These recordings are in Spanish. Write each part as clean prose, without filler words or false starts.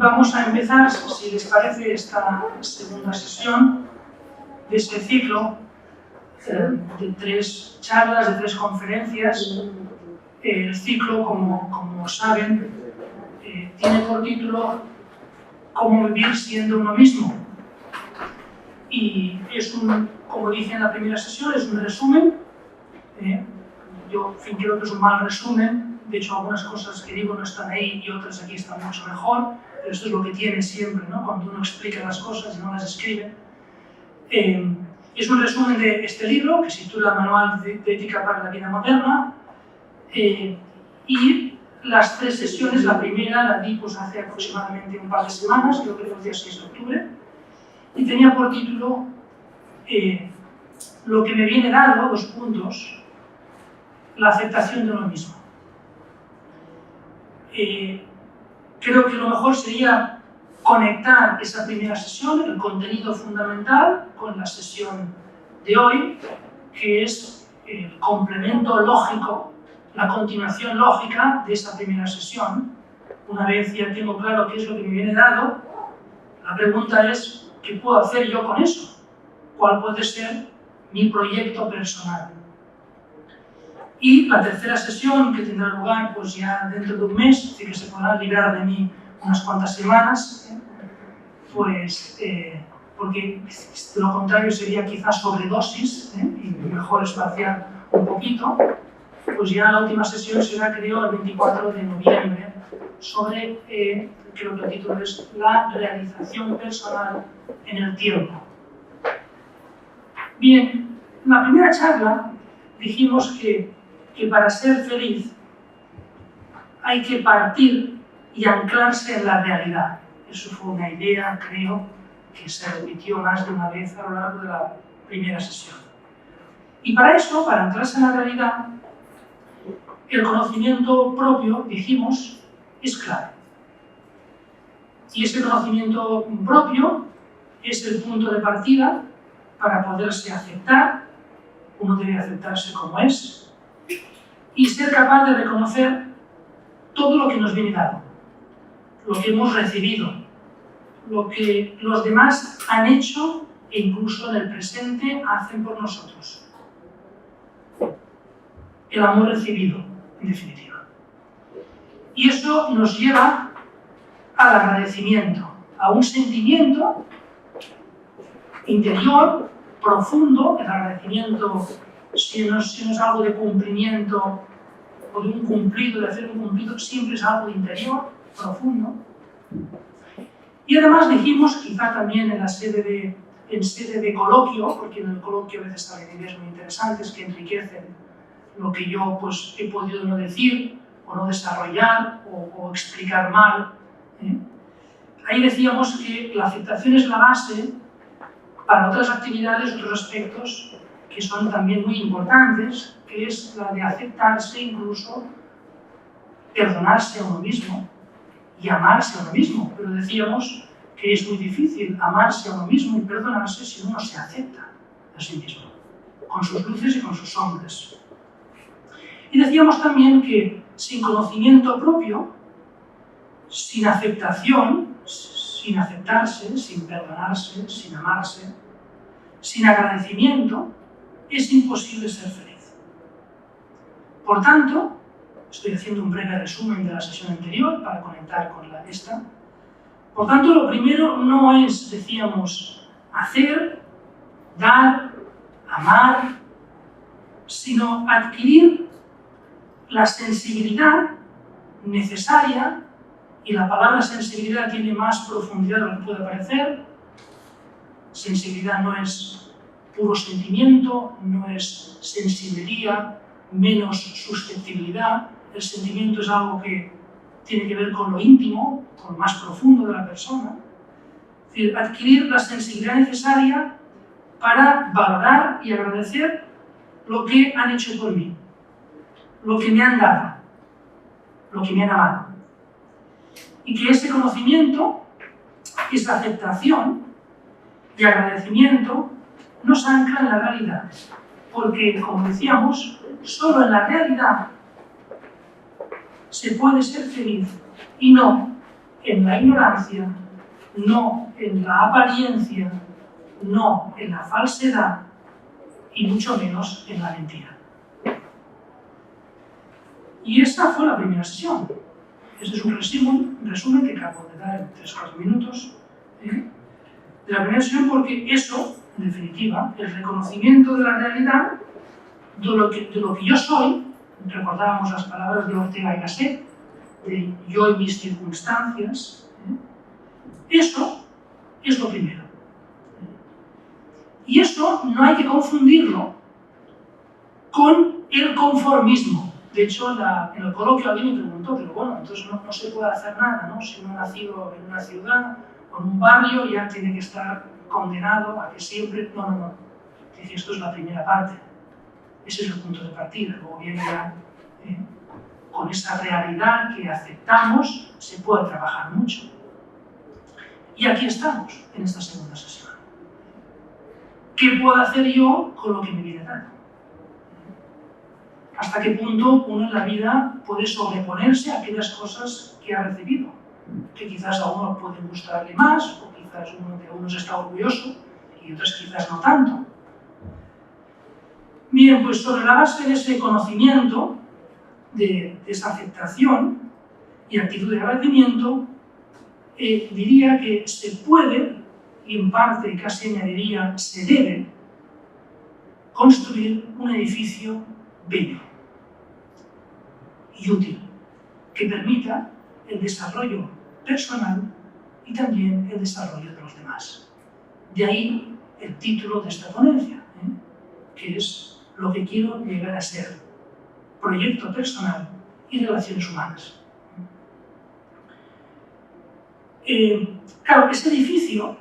Vamos a empezar, si les parece, esta segunda sesión de este ciclo de 3 charlas, de 3 conferencias. El ciclo, como saben, tiene por título "Cómo vivir siendo uno mismo". Y es como dije en la primera sesión, es un resumen. Yo creo que es un mal resumen. De hecho, algunas cosas que digo no están ahí y otras aquí están mucho mejor. Pero esto es lo que tiene siempre, ¿no? Cuando uno explica las cosas y no las escribe. Es un resumen de este libro, que se titula Manual de Ética para la Vida Moderna. Y las 3 sesiones, la primera la di pues, hace aproximadamente un par de semanas, creo que fue el día 6 de octubre, y tenía por título lo que me viene dado, 2 puntos, la aceptación de uno mismo. Creo que lo mejor sería conectar esa primera sesión, el contenido fundamental, con la sesión de hoy, que es el complemento lógico, la continuación lógica de esa primera sesión. Una vez ya tengo claro qué es lo que me viene dado, la pregunta es, ¿qué puedo hacer yo con eso? ¿Cuál puede ser mi proyecto personal? Y la tercera sesión, que tendrá lugar pues, ya dentro de un mes, así que se podrá librar de mí unas cuantas semanas, pues, porque de lo contrario sería quizás sobredosis, y mejor espaciar un poquito. Pues ya la última sesión será, creo, el 24 de noviembre, sobre, creo que el título es la realización personal en el tiempo. Bien, en la primera charla dijimos que para ser feliz hay que partir y anclarse en la realidad. Eso fue una idea, creo, que se repitió más de una vez a lo largo de la primera sesión. Y para eso, para anclarse en la realidad, el conocimiento propio, dijimos, es clave. Y ese conocimiento propio es el punto de partida para poderse aceptar. Uno debe aceptarse como es y ser capaz de reconocer todo lo que nos viene dado, lo que hemos recibido, lo que los demás han hecho e incluso en el presente hacen por nosotros. El amor recibido, en definitiva. Y eso nos lleva al agradecimiento, a un sentimiento interior, profundo. El agradecimiento, si no es algo de cumplimiento o de un cumplido, de hacer un cumplido, siempre es algo interior, profundo. Y además dijimos, quizá también en sede de coloquio, porque en el coloquio a veces salen ideas muy interesantes que enriquecen lo que yo pues, he podido no decir, o no desarrollar, o explicar mal. Ahí decíamos que la aceptación es la base para otras actividades, otros aspectos que son también muy importantes, que es la de aceptarse, incluso perdonarse a uno mismo y amarse a uno mismo. Pero decíamos que es muy difícil amarse a uno mismo y perdonarse si uno se acepta a sí mismo, con sus luces y con sus sombras. Y decíamos también que sin conocimiento propio, sin aceptación, sin aceptarse, sin perdonarse, sin amarse, sin agradecimiento, es imposible ser feliz. Por tanto, estoy haciendo un breve resumen de la sesión anterior para conectar con esta. Por tanto, lo primero no es, decíamos, hacer, dar, amar, sino adquirir la sensibilidad necesaria, y la palabra sensibilidad tiene más profundidad de lo que puede parecer. Sensibilidad no es puro sentimiento, no es sensibilidad, menos susceptibilidad. El sentimiento es algo que tiene que ver con lo íntimo, con lo más profundo de la persona. Es decir, adquirir la sensibilidad necesaria para valorar y agradecer lo que han hecho por mí, lo que me han dado, lo que me han amado. Y que ese conocimiento, esa aceptación y agradecimiento nos ancla en la realidad. Porque, como decíamos, solo en la realidad se puede ser feliz y no en la ignorancia, no en la apariencia, no en la falsedad y mucho menos en la mentira. Y esta fue la primera sesión. Este es un resumen que acabo de dar en 3 o 4 minutos de la primera sesión, porque eso, en definitiva, el reconocimiento de la realidad, de lo que yo soy, recordábamos las palabras de Ortega y Gasset, de yo y mis circunstancias, eso es lo primero. Y eso no hay que confundirlo con el conformismo. De hecho, en el coloquio alguien me preguntó, pero bueno, entonces no se puede hacer nada, ¿no? Si uno ha nacido en una ciudad o en un barrio, ya tiene que estar condenado a que siempre... No. Dice, esto es la primera parte. Ese es el punto de partida. Luego viene ya, con esa realidad que aceptamos, se puede trabajar mucho. Y aquí estamos, en esta segunda sesión. ¿Qué puedo hacer yo con lo que me viene dado? ¿Hasta qué punto uno en la vida puede sobreponerse a aquellas cosas que ha recibido? Que quizás a uno puede gustarle más, o quizás de unos está orgulloso y otros quizás no tanto. Bien, pues sobre la base de ese conocimiento, de esa aceptación y actitud de agradecimiento, diría que se puede, y en parte casi añadiría se debe, construir un edificio bello y útil, que permita el desarrollo personal y también el desarrollo de los demás. De ahí el título de esta ponencia, que es lo que quiero llegar a ser, proyecto personal y relaciones humanas. Claro, este edificio,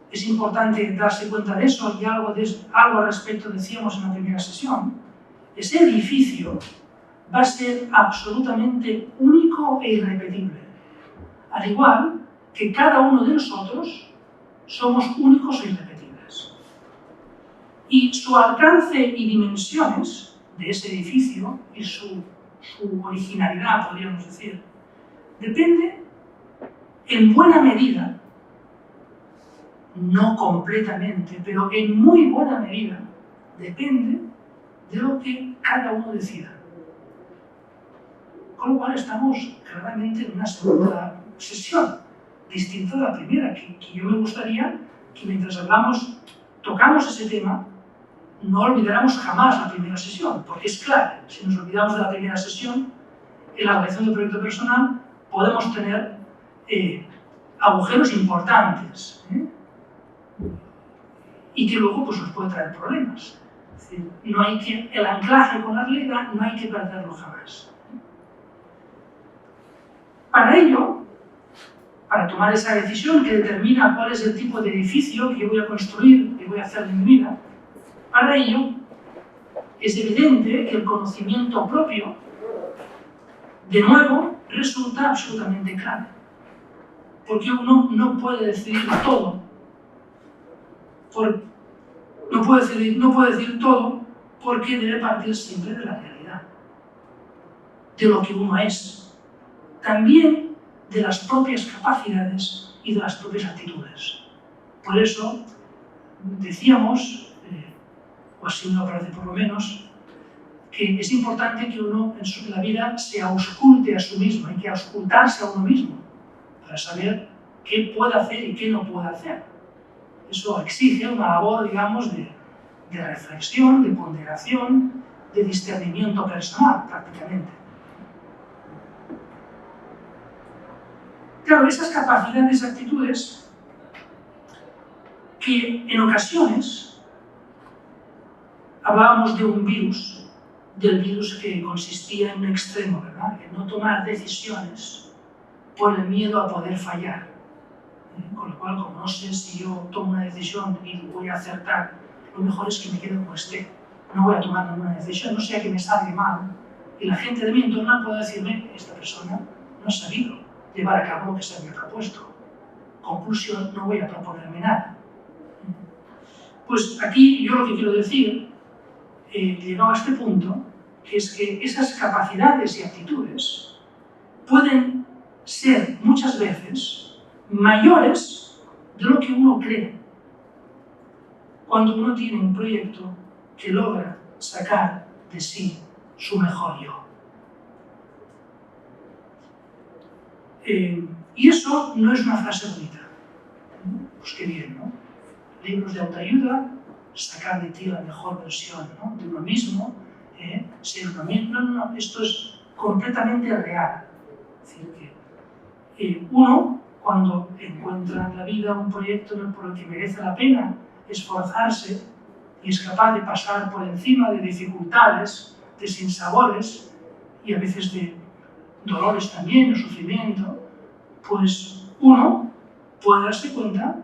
es importante darse cuenta de eso, y algo al respecto decíamos en la primera sesión. Ese edificio va a ser absolutamente único e irrepetible, al igual que cada uno de nosotros somos únicos e irrepetibles. Y su alcance y dimensiones de ese edificio y su originalidad, podríamos decir, depende en buena medida, no completamente, pero en muy buena medida, depende de lo que cada uno decida. Con lo cual estamos claramente en una segunda sesión, distinta de la primera, que yo me gustaría que mientras tocamos ese tema, no olvidáramos jamás la primera sesión, porque es clave. Si nos olvidamos de la primera sesión, en la creación del proyecto personal podemos tener agujeros importantes, y que luego pues, nos puede traer problemas. Es decir, el anclaje con la realidad no hay que perderlo jamás. Para ello, para tomar esa decisión que determina cuál es el tipo de edificio que yo voy a construir, que voy a hacer de mi vida, para ello es evidente que el conocimiento propio, de nuevo, resulta absolutamente clave. Porque uno no puede decidir todo. No puede decir todo porque debe partir siempre de la realidad, de lo que uno es, también de las propias capacidades y de las propias actitudes. Por eso decíamos, o así me parece por lo menos, que es importante que uno en la vida se ausculte a sí mismo, hay que auscultarse a uno mismo para saber qué puede hacer y qué no puede hacer. Eso exige una labor, digamos, de reflexión, de ponderación, de discernimiento personal, prácticamente. Claro, esas capacidades y actitudes que en ocasiones hablábamos de un virus, del virus que consistía en un extremo, ¿verdad? En no tomar decisiones por el miedo a poder fallar. Con lo cual, como no sé si yo tomo una decisión y voy a acertar, lo mejor es que me quede como esté. No voy a tomar ninguna decisión, no sea que me salga mal. Y la gente de mi entorno puede decirme, esta persona no ha sabido llevar a cabo lo que se había propuesto. Conclusión, no voy a proponerme nada. Pues aquí yo lo que quiero decir, llegado a este punto, que es que esas capacidades y actitudes pueden ser muchas veces mayores de lo que uno cree cuando uno tiene un proyecto que logra sacar de sí su mejor yo. Y eso no es una frase bonita. Pues qué bien, ¿no? Libros de autoayuda, sacar de ti la mejor versión, ¿no?, de uno mismo, ser uno mismo. No, esto es completamente real. Es decir, que uno, cuando encuentra en la vida un proyecto por el que merece la pena esforzarse y es capaz de pasar por encima de dificultades, de sinsabores y a veces de dolores también, de sufrimiento, pues uno puede darse cuenta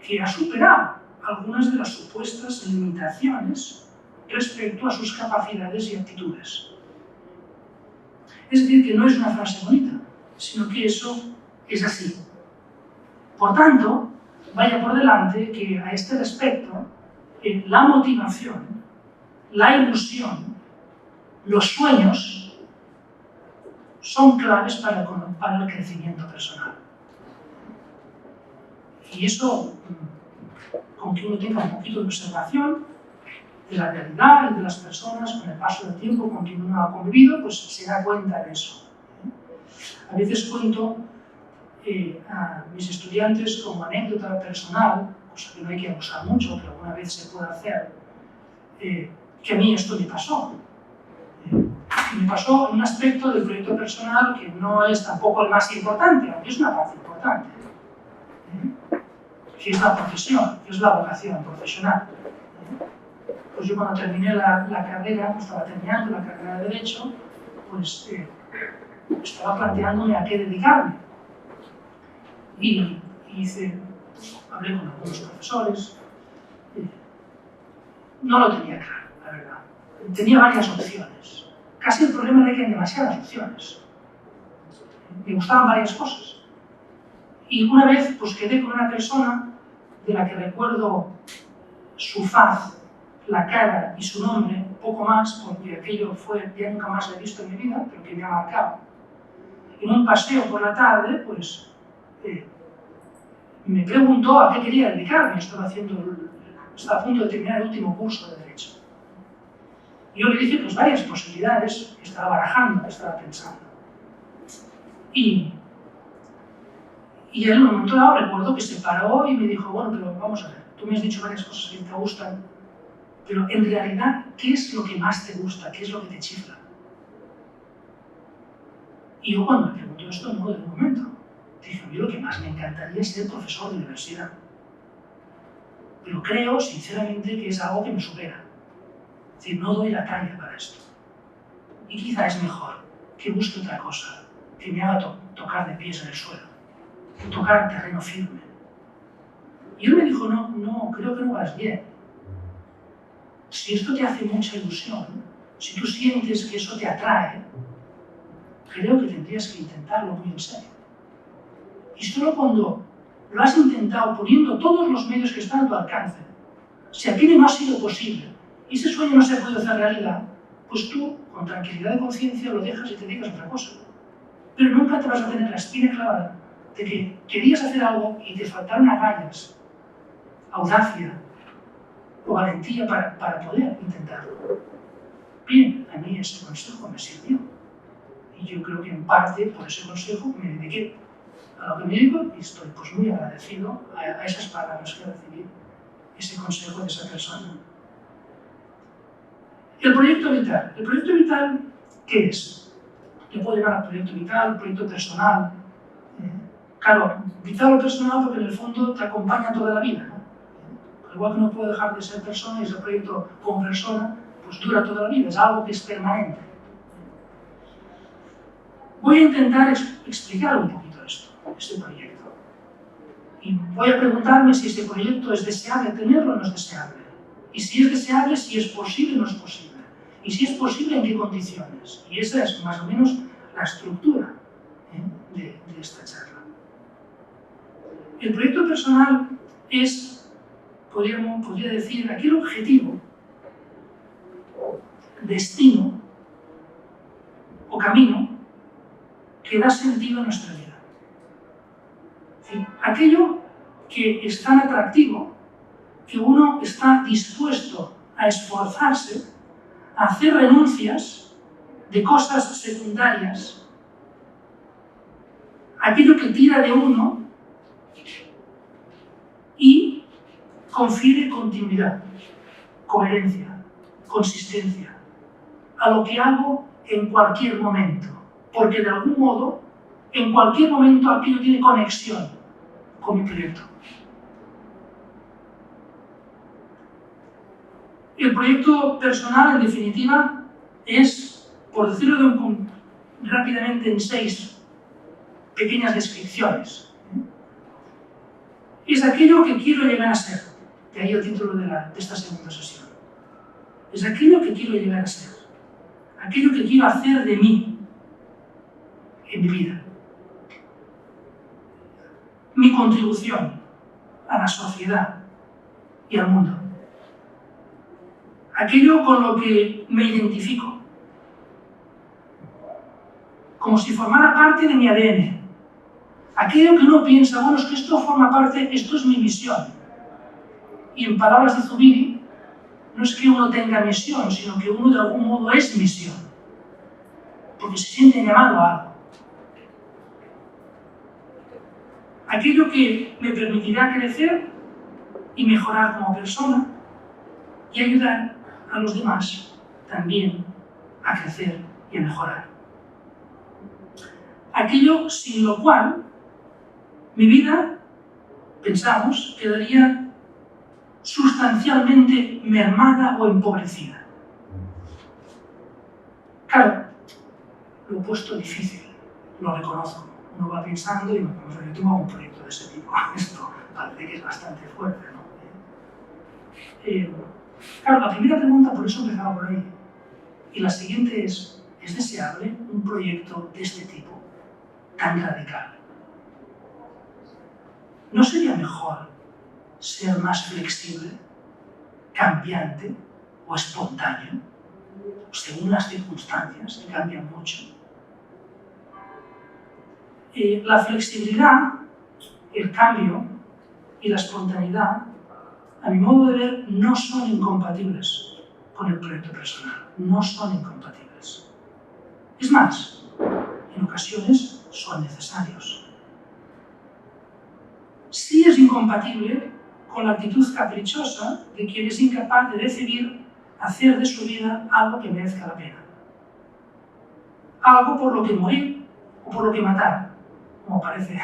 que ha superado algunas de las supuestas limitaciones respecto a sus capacidades y actitudes. Es decir, que no es una frase bonita, sino que eso es así. Por tanto, vaya por delante que a este respecto, la motivación, la ilusión, los sueños son claves para el crecimiento personal. Y eso, con que uno tenga un poquito de observación de la realidad y de las personas con el paso del tiempo con quien uno ha convivido, pues se da cuenta de eso. A veces cuento a mis estudiantes como anécdota personal, cosa que no hay que abusar mucho, que alguna vez se puede hacer, que a mí esto me pasó. Me pasó en un aspecto del proyecto personal que no es tampoco el más importante, aunque es una parte importante, que es la profesión, que es la vocación profesional. Pues yo cuando terminé la carrera, estaba terminando la carrera de Derecho, pues estaba planteándome a qué dedicarme. Y hablé con algunos profesores, no lo tenía claro, la verdad. Tenía varias opciones. Casi el problema era que hay demasiadas opciones. Me gustaban varias cosas. Y una vez pues quedé con una persona de la que recuerdo su faz, la cara y su nombre, poco más, porque aquello fue, ya nunca más lo he visto en mi vida, pero que me ha marcado. En un paseo por la tarde, pues me preguntó a qué quería dedicarme. Estaba a punto de terminar el último curso de Derecho. Y yo le dije pues varias posibilidades que estaba barajando, que estaba pensando. Y en un momento dado recuerdo que se paró y me dijo, bueno, pero vamos a ver, tú me has dicho varias cosas que te gustan, pero en realidad, ¿qué es lo que más te gusta? ¿Qué es lo que te chifla? Y yo cuando me preguntó esto, no, de un momento, dije, a mí lo que más me encantaría es ser profesor de universidad. Pero creo, sinceramente, que es algo que me supera. Es decir, no doy la talla para esto. Y quizá es mejor que busque otra cosa, que me haga tocar de pies en el suelo, tocar terreno firme. Y él me dijo, no, creo que no vas bien. Si esto te hace mucha ilusión, si tú sientes que eso te atrae, creo que tendrías que intentarlo muy en serio. Y solo cuando lo has intentado poniendo todos los medios que están a tu alcance, si aquello no ha sido posible y ese sueño no se ha podido hacer realidad, pues tú, con tranquilidad de conciencia, lo dejas y te dedicas a otra cosa. Pero nunca te vas a tener la espina clavada de que querías hacer algo y te faltaron agallas, audacia o valentía para poder intentarlo. Bien, a mí ese consejo me sirvió. Y yo creo que en parte por ese consejo me dediqué a lo que me dedico y estoy pues muy agradecido a esas palabras que recibí, ese consejo de esa persona. El proyecto vital. ¿El proyecto vital qué es? Le puedo llamar proyecto vital, proyecto personal. Claro, vital o personal porque en el fondo te acompaña toda la vida, ¿no? Igual que no puede dejar de ser persona y ese proyecto como persona, pues dura toda la vida, es algo que es permanente. Voy a intentar explicar un poquito este proyecto. Y voy a preguntarme si este proyecto es deseable tenerlo o no es deseable. Y si es deseable, si es posible o no es posible. Y si es posible, en qué condiciones. Y esa es más o menos la estructura de esta charla. El proyecto personal es, podría decir, aquel objetivo, destino o camino que da sentido a nuestra vida. Aquello que es tan atractivo que uno está dispuesto a esforzarse, a hacer renuncias de cosas secundarias, aquello que tira de uno y confiere continuidad, coherencia, consistencia a lo que hago en cualquier momento, porque de algún modo, en cualquier momento aquello tiene conexión con mi proyecto. El proyecto personal, en definitiva, es, por decirlo rápidamente en 6 pequeñas descripciones, es aquello que quiero llegar a ser, de ahí el título de esta segunda sesión. Es aquello que quiero llegar a ser, aquello que quiero hacer de mí en mi vida. Mi contribución a la sociedad y al mundo. Aquello con lo que me identifico, como si formara parte de mi ADN. Aquello que uno piensa, bueno, es que esto forma parte, esto es mi misión. Y en palabras de Zubiri, no es que uno tenga misión, sino que uno de algún modo es misión, porque se siente llamado a algo. Aquello que me permitirá crecer y mejorar como persona y ayudar a los demás también a crecer y a mejorar. Aquello sin lo cual mi vida, pensamos, quedaría sustancialmente mermada o empobrecida. Claro, lo he puesto difícil, lo reconozco. Uno va pensando y yo tengo un proyecto de ese tipo. Esto parece que es bastante fuerte, ¿no? Claro, la primera pregunta, por eso empezaba por ahí. Y la siguiente ¿es deseable un proyecto de este tipo, tan radical? ¿No sería mejor ser más flexible, cambiante o espontáneo, según las circunstancias que cambian mucho? La flexibilidad, el cambio y la espontaneidad, a mi modo de ver, no son incompatibles con el proyecto personal. No son incompatibles. Es más, en ocasiones son necesarios. Sí es incompatible con la actitud caprichosa de quien es incapaz de decidir hacer de su vida algo que merezca la pena. Algo por lo que morir o por lo que matar, como aparece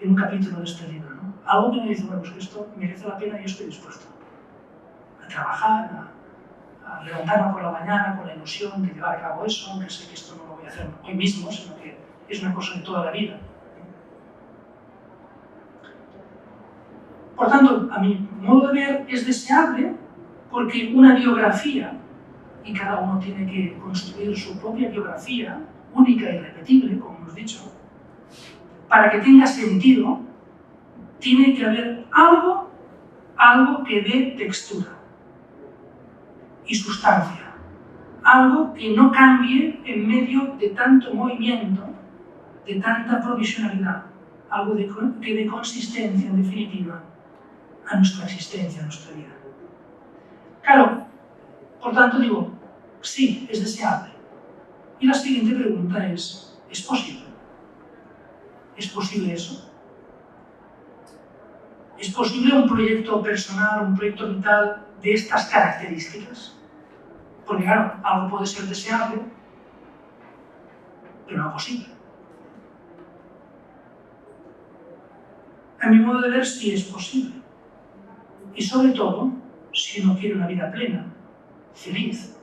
en un capítulo de este libro, ¿no? Algo que me dice, bueno, pues que esto merece la pena y estoy dispuesto a trabajar, a levantarme por la mañana con la ilusión de llevar a cabo eso, aunque sé que esto no lo voy a hacer hoy mismo, sino que es una cosa de toda la vida. Por tanto, a mi modo de ver, es deseable porque una biografía, y cada uno tiene que construir su propia biografía, única y irrepetible, como hemos dicho, para que tenga sentido, tiene que haber algo que dé textura y sustancia, algo que no cambie en medio de tanto movimiento, de tanta provisionalidad, algo que dé consistencia, en definitiva, a nuestra existencia, a nuestra vida. Claro, por tanto digo, sí, es deseable. Y la siguiente pregunta ¿es posible? ¿Es posible eso? ¿Es posible un proyecto personal, un proyecto vital de estas características? Porque claro, algo puede ser deseable, pero no posible. A mi modo de ver, sí es posible. Y sobre todo, si uno quiere una vida plena, feliz,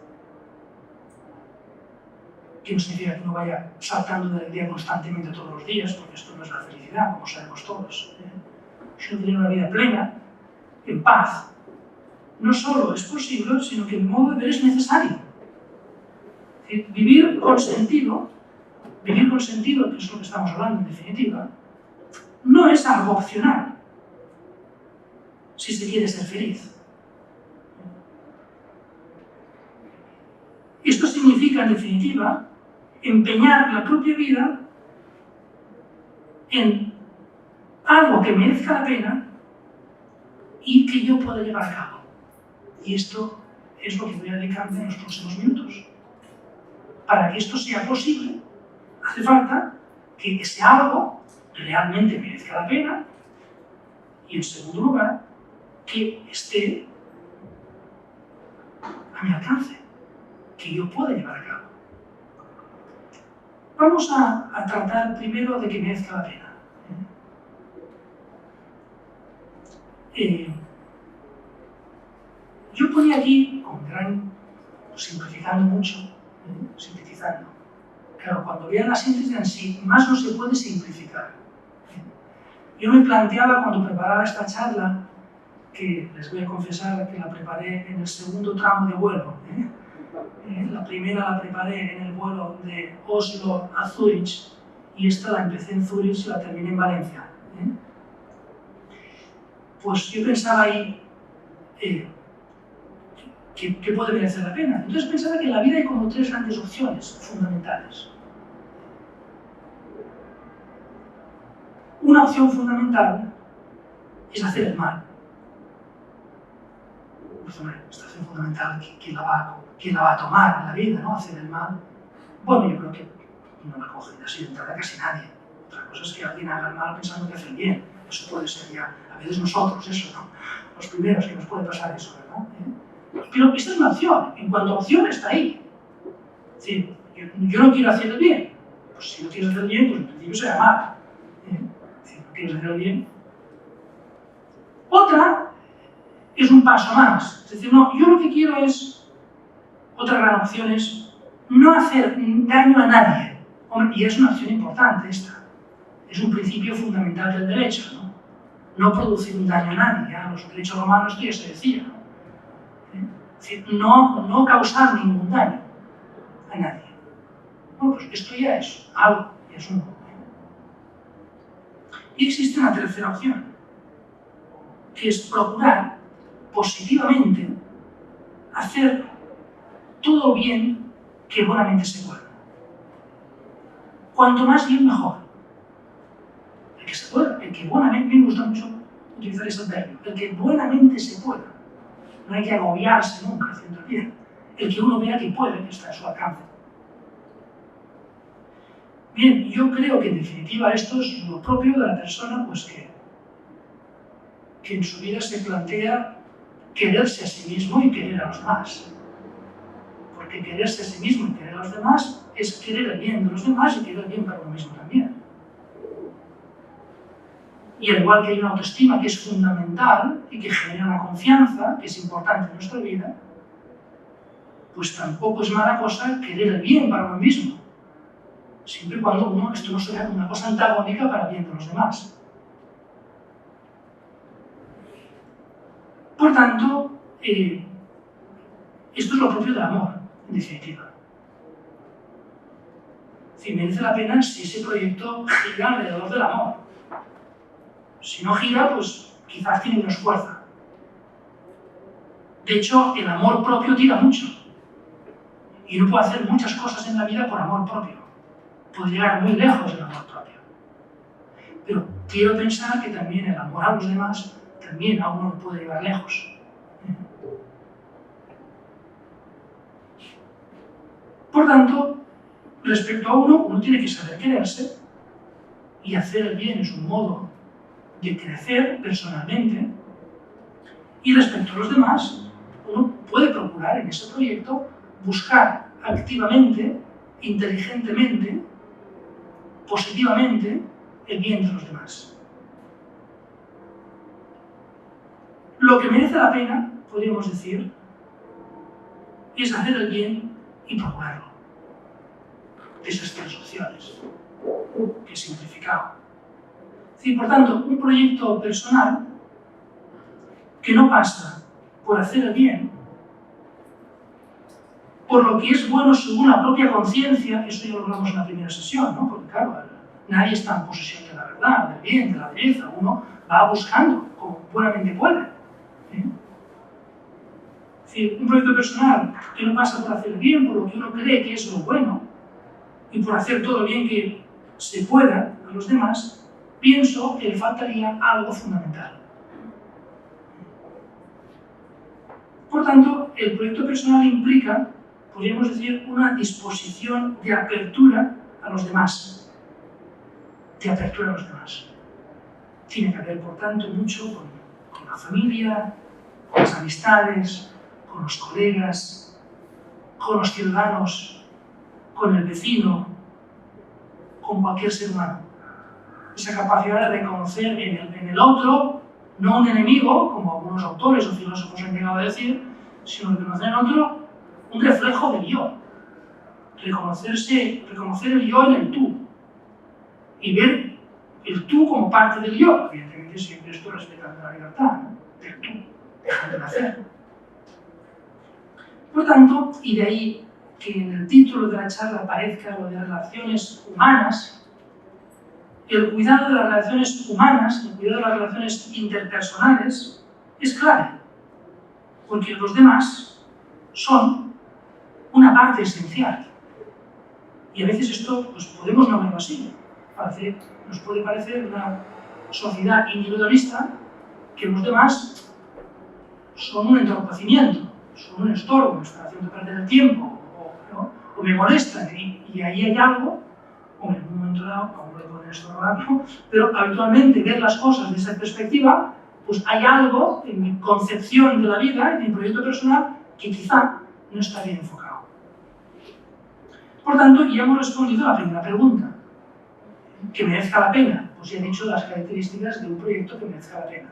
que no significa que uno vaya saltando de alegría constantemente todos los días, porque esto no es la felicidad, como sabemos todos. Si uno tiene una vida plena, en paz, no solo es posible, sino que a mi modo de ver es necesario. Es decir, vivir con sentido, que es lo que estamos hablando en definitiva, no es algo opcional, si se quiere ser feliz. Esto significa, en definitiva, empeñar la propia vida en algo que merezca la pena y que yo pueda llevar a cabo. Y esto es lo que voy a dedicarme en los próximos minutos. Para que esto sea posible, hace falta que ese algo realmente merezca la pena y, en segundo lugar, que esté a mi alcance, que yo pueda llevar a cabo. Vamos a tratar primero de que merezca la pena. Yo ponía aquí, simplificando mucho, sintetizando. Claro, cuando vean la síntesis en sí, más no se puede simplificar. Yo me planteaba cuando preparaba esta charla, que les voy a confesar que la preparé en el segundo tramo de vuelo. La primera la preparé en el vuelo de Oslo a Zúrich y esta la empecé en Zúrich y la terminé en Valencia. Pues yo pensaba ahí que puede merecer la pena. Entonces pensaba que en la vida hay como tres grandes opciones fundamentales. Una opción fundamental es hacer el mal. Pues hombre, esta opción fundamental, ¿quién la va a tomar en la vida, ¿no? Hacer el mal. Bueno, yo creo que no la coge así de entrada casi nadie. Otra cosa es que alguien haga el mal pensando que hace el bien. Eso puede ser ya, a veces nosotros, eso, ¿no? Los primeros que nos puede pasar eso, ¿verdad? Pero esta es una opción. En cuanto a opción, está ahí. Es decir, yo no quiero hacer el bien. Pues si no quieres hacer el bien, pues en principio será mal. Si no quieres hacer el bien. Otra es un paso más. Es decir, no, yo lo que quiero es, otra gran opción es no hacer daño a nadie. Hombre, y es una opción importante esta. Es un principio fundamental del derecho, ¿no? No producir un daño a nadie. Ya los derechos romanos esto ya se decía, ¿no? Es decir, no causar ningún daño a nadie. Bueno, pues esto ya es algo, ya es un... Y existe una tercera opción, que es procurar positivamente hacer todo bien que buenamente se pueda. Cuanto más bien, mejor. El que se pueda, el que buenamente, me gusta mucho utilizar ese término, el que buenamente se pueda. No hay que agobiarse nunca haciendo el bien. El que uno vea que puede, que está a su alcance. Bien, yo creo que en definitiva esto es lo propio de la persona pues que en su vida se plantea quererse a sí mismo y querer a los demás. Porque quererse a sí mismo y querer a los demás es querer el bien de los demás y querer el bien para uno mismo también. Y al igual que hay una autoestima que es fundamental y que genera una confianza que es importante en nuestra vida, pues tampoco es mala cosa querer el bien para uno mismo. Siempre y cuando esto no sea una cosa antagónica para el bien de los demás. Por tanto, esto es lo propio del amor, en definitiva. Si merece la pena si ese proyecto gira alrededor del amor. Si no gira, pues quizás tiene menos fuerza. De hecho, el amor propio tira mucho. Y uno puede hacer muchas cosas en la vida por amor propio. Puede llegar muy lejos del amor propio. Pero quiero pensar que también el amor a los demás también a uno lo puede llevar lejos. Por tanto, respecto a uno tiene que saber quererse y hacer el bien es un modo de crecer personalmente. Y respecto a los demás, uno puede procurar en ese proyecto buscar activamente, inteligentemente, positivamente, el bien de los demás. Lo que merece la pena, podríamos decir, es hacer el bien y procurarlo. Esas tres opciones que he simplificado. Por tanto, un proyecto personal que no pasa por hacer el bien, por lo que es bueno según la propia conciencia, eso ya lo hablamos en la primera sesión, ¿no? Porque claro, nadie está en posesión de la verdad, del bien, de la belleza, uno va buscando como buenamente puede. Es decir, un proyecto personal que no pasa por hacer el bien, por lo que uno cree que es lo bueno, y por hacer todo el bien que se pueda a los demás, bien, pienso que le faltaría algo fundamental. Por tanto, el proyecto personal implica, podríamos decir, una disposición de apertura a los demás. De apertura a los demás. Tiene que ver, por tanto, mucho con la familia, con las amistades, con los colegas, con los ciudadanos, con el vecino, con cualquier ser humano. Esa capacidad de reconocer en el otro, no un enemigo, como algunos autores o filósofos han llegado a decir, sino reconocer en otro un reflejo del yo. Reconocer el yo en el tú. Y ver el tú como parte del yo. Evidentemente siempre esto respetando la libertad, ¿no? Del tú, dejando de hacer. Por tanto, y de ahí que en el título de la charla aparezca lo de relaciones humanas, el cuidado de las relaciones humanas, el cuidado de las relaciones interpersonales, es clave, porque los demás son una parte esencial. Y a veces esto, pues podemos no verlo así. Nos puede parecer una sociedad individualista que los demás son un entorpecimiento, son un estorbo, me están haciendo perder el tiempo, o me molestan, y ahí hay algo, o en un momento dado, aún puede poner estorbar, ¿no? Pero habitualmente ver las cosas de esa perspectiva, pues hay algo en mi concepción de la vida, en mi proyecto personal, que quizá no está bien enfocado. Por tanto, ya hemos respondido a la primera pregunta. ¿Que merezca la pena? Pues ya he dicho las características de un proyecto que merezca la pena.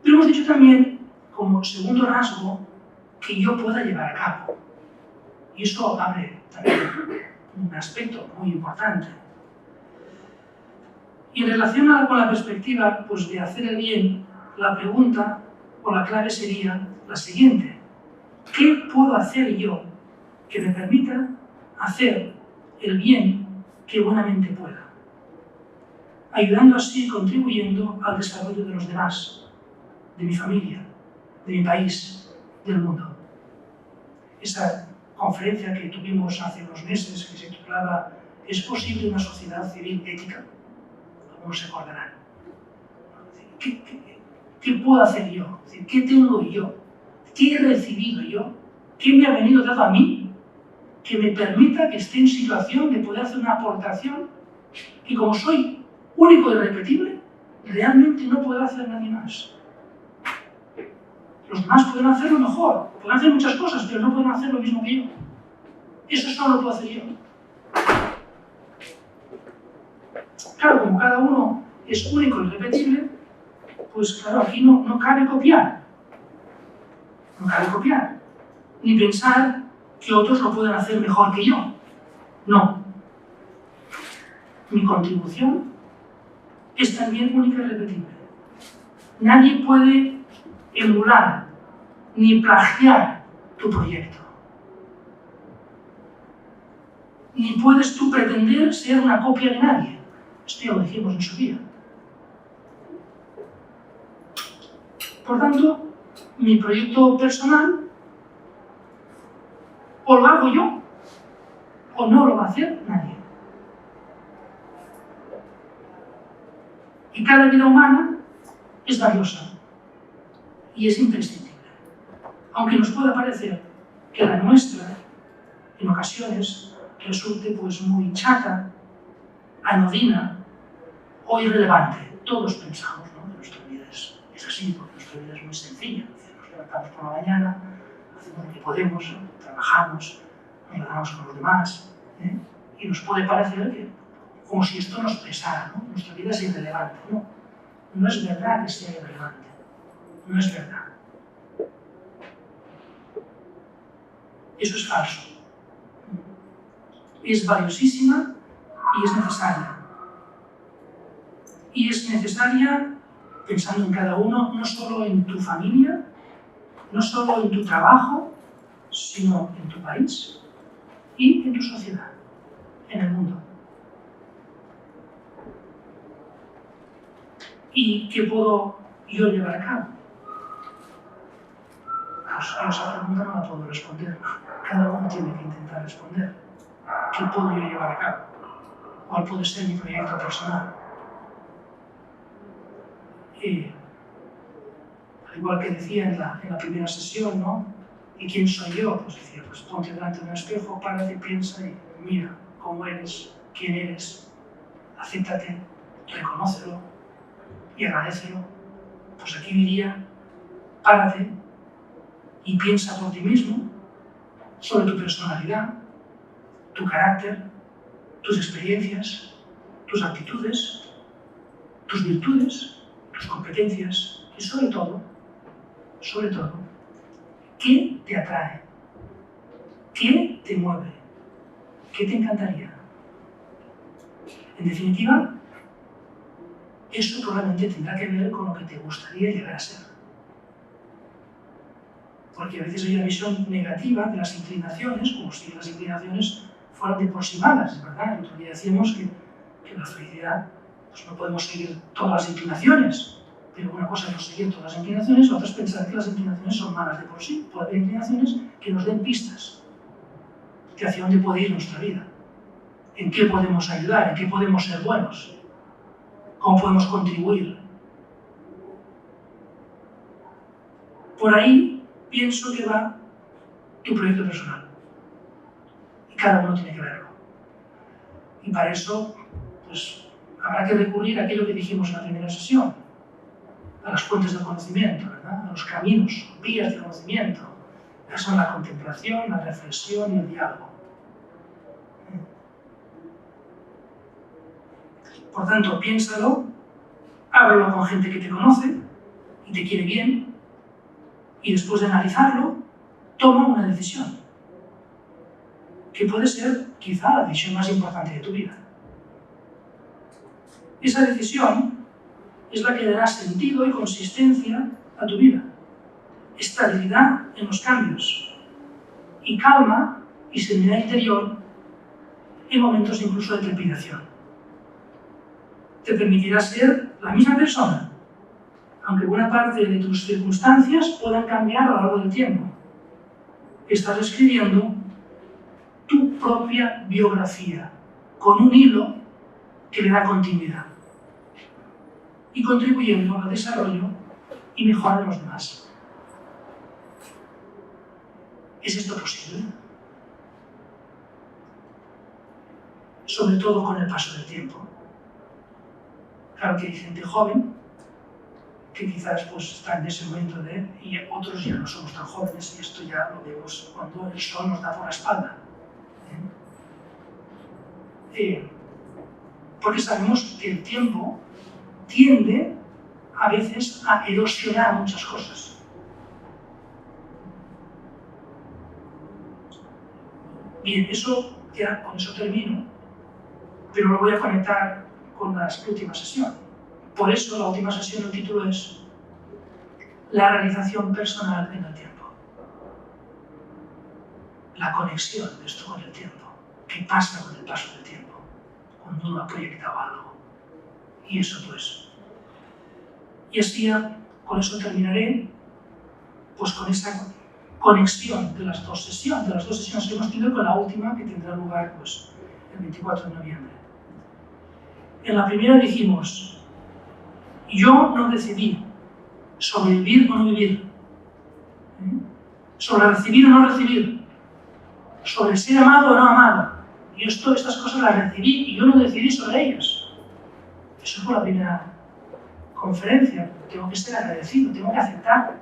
Pero hemos dicho también, como segundo rasgo, que yo pueda llevar a cabo. Y eso abre también un aspecto muy importante. Y en relación con la perspectiva pues, de hacer el bien, la pregunta o la clave sería la siguiente. ¿Qué puedo hacer yo que me permita hacer el bien que buenamente pueda? Ayudando así y contribuyendo al desarrollo de los demás, de mi familia, de mi país, del mundo. Esa conferencia que tuvimos hace unos meses, que se titulaba ¿Es posible una sociedad civil ética? Algunos se acordarán. ¿Qué puedo hacer yo? ¿Qué tengo yo? ¿Qué he recibido yo? ¿Qué me ha venido dado a mí? Que me permita que esté en situación de poder hacer una aportación que, como soy único y irrepetible, realmente no podrá hacer nadie más. Los demás pueden hacerlo mejor, pueden hacer muchas cosas, pero no pueden hacer lo mismo que yo. Eso solo lo puedo hacer yo. Claro, como cada uno es único y irrepetible, pues claro, aquí no cabe copiar. No cabe copiar. Ni pensar que otros lo pueden hacer mejor que yo. No. Mi contribución es también única y irrepetible. Nadie puede emular ni plagiar tu proyecto. Ni puedes tú pretender ser una copia de nadie. Esto ya lo dijimos en su día. Por tanto, mi proyecto personal o lo hago yo o no lo va a hacer nadie. Y cada vida humana es valiosa y es imprescindible. Aunque nos pueda parecer que la nuestra, en ocasiones, resulte pues muy chata, anodina o irrelevante. Todos pensamos, ¿no?, que nuestra vida es así, porque nuestra vida es muy sencilla. Nos levantamos por la mañana, hacemos lo que podemos, trabajamos, nos relacionamos con los demás, y nos puede parecer que, como si esto nos pesara, ¿no? Nuestra vida es irrelevante. No, no es verdad que sea irrelevante. No es verdad. Eso es falso. Es valiosísima y es necesaria. Y es necesaria pensando en cada uno, no solo en tu familia, no solo en tu trabajo, sino en tu país y en tu sociedad, en el mundo. ¿Y qué puedo yo llevar a cabo? Pues yo esa pregunta no la puedo responder. Cada uno tiene que intentar responder. ¿Qué puedo yo llevar a cabo? ¿Cuál puede ser mi proyecto personal? Al igual que decía en la primera sesión, ¿no? ¿Y quién soy yo? Pues decía, pues ponte delante de un espejo, párate, piensa y mira cómo eres, quién eres, acéptate, reconócelo y agradécelo. Pues aquí diría, párate y piensa por ti mismo sobre tu personalidad, tu carácter, tus experiencias, tus actitudes, tus virtudes, tus competencias y sobre todo, ¿qué te atrae? ¿Qué te mueve? ¿Qué te encantaría? En definitiva, eso probablemente tendrá que ver con lo que te gustaría llegar a ser. Porque a veces hay una visión negativa de las inclinaciones, como si las inclinaciones fueran de por sí malas, ¿verdad? El otro día decíamos que la felicidad, pues no podemos seguir todas las inclinaciones, pero una cosa es no seguir todas las inclinaciones, otra es pensar que las inclinaciones son malas de por sí. Puede haber inclinaciones que nos den pistas de hacia dónde puede ir nuestra vida, en qué podemos ayudar, en qué podemos ser buenos, cómo podemos contribuir. Por ahí pienso que va tu proyecto personal. Y cada uno tiene que verlo. Y para eso, pues, habrá que recurrir a aquello que dijimos en la primera sesión, a las fuentes del conocimiento, ¿verdad? A los caminos, vías de conocimiento. Esas son la contemplación, la reflexión y el diálogo. Por tanto, piénsalo, háblalo con gente que te conoce y te quiere bien, y después de analizarlo, toma una decisión, que puede ser quizá la decisión más importante de tu vida. Esa decisión es la que dará sentido y consistencia a tu vida, estabilidad en los cambios, y calma y serenidad interior en momentos incluso de trepidación. Te permitirá ser la misma persona, aunque buena parte de tus circunstancias puedan cambiar a lo largo del tiempo. Estás escribiendo tu propia biografía, con un hilo que le da continuidad y contribuyendo al desarrollo y mejora de los demás. ¿Es esto posible? Sobre todo con el paso del tiempo. Claro que hay gente joven que quizás pues, está en ese momento y otros ya no somos tan jóvenes, y esto ya lo vemos cuando el sol nos da por la espalda. Porque sabemos que el tiempo tiende a veces a erosionar muchas cosas. Bien, eso ya con eso termino, pero lo voy a conectar con la última sesión. Por eso la última sesión, el título es La realización personal en el tiempo. La conexión de esto con el tiempo. ¿Qué pasa con el paso del tiempo? Cuando uno ha proyectado algo. Y eso pues. Y así ya, con eso terminaré, pues con esa conexión de las dos sesiones que hemos tenido, con la última que tendrá lugar pues, el 24 de noviembre. En la primera dijimos, yo no decidí sobre vivir o no vivir, sobre recibir o no recibir, sobre ser amado o no amado. Y estas cosas las recibí y yo no decidí sobre ellas. Eso fue la primera conferencia. Tengo que ser agradecido, tengo que aceptar.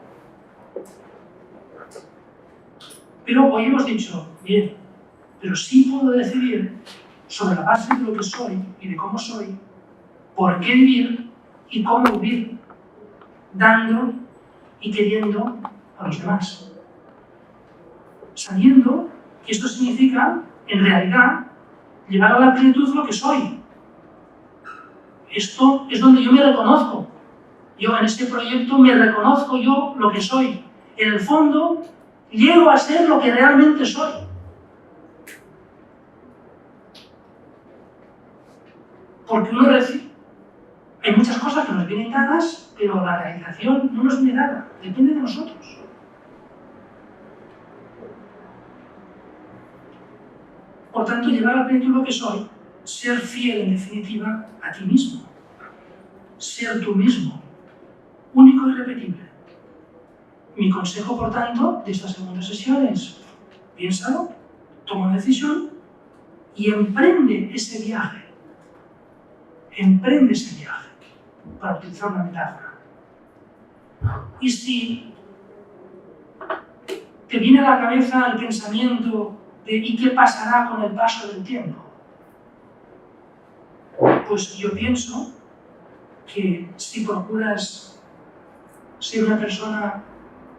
Pero hoy hemos dicho, bien, pero sí puedo decidir sobre la base de lo que soy y de cómo soy, por qué vivir y cómo vivir, dando y queriendo a los demás. Sabiendo que esto significa, en realidad, llevar a la plenitud lo que soy. Esto es donde yo me reconozco. Yo en este proyecto me reconozco yo lo que soy. En el fondo, llego a ser lo que realmente soy. Porque uno recibe. Hay muchas cosas que nos vienen dadas, pero la realización no nos viene dada. Depende de nosotros. Por tanto, llevar a plenitud lo que soy, ser fiel en definitiva a ti mismo. Ser tú mismo. irrepetible. Mi consejo, por tanto, de esta segunda sesión es: piénsalo, toma una decisión y emprende ese viaje. Emprende ese viaje, para utilizar una metáfora. Y si te viene a la cabeza el pensamiento de ¿y qué pasará con el paso del tiempo? Pues yo pienso que si procuras ser una persona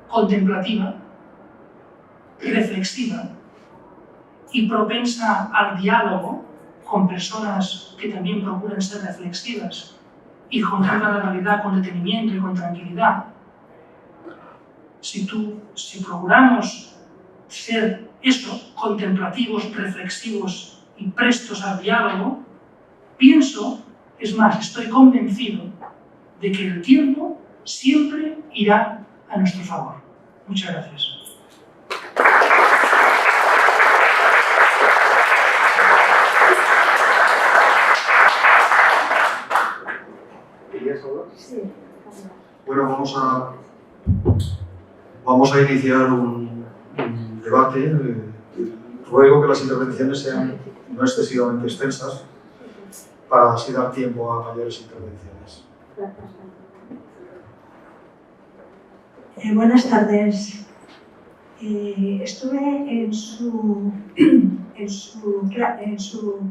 contemplativa, reflexiva y propensa al diálogo con personas que también procuran ser reflexivas y contemplan la realidad con detenimiento y con tranquilidad, si procuramos ser eso, contemplativos, reflexivos y prestos al diálogo, pienso, es más, estoy convencido de que el tiempo siempre irá a nuestro favor. Muchas gracias. ¿Querías hablar? Sí. Bueno, vamos a iniciar un debate. Ruego que las intervenciones sean no excesivamente extensas para así dar tiempo a mayores intervenciones. Buenas tardes. Estuve en su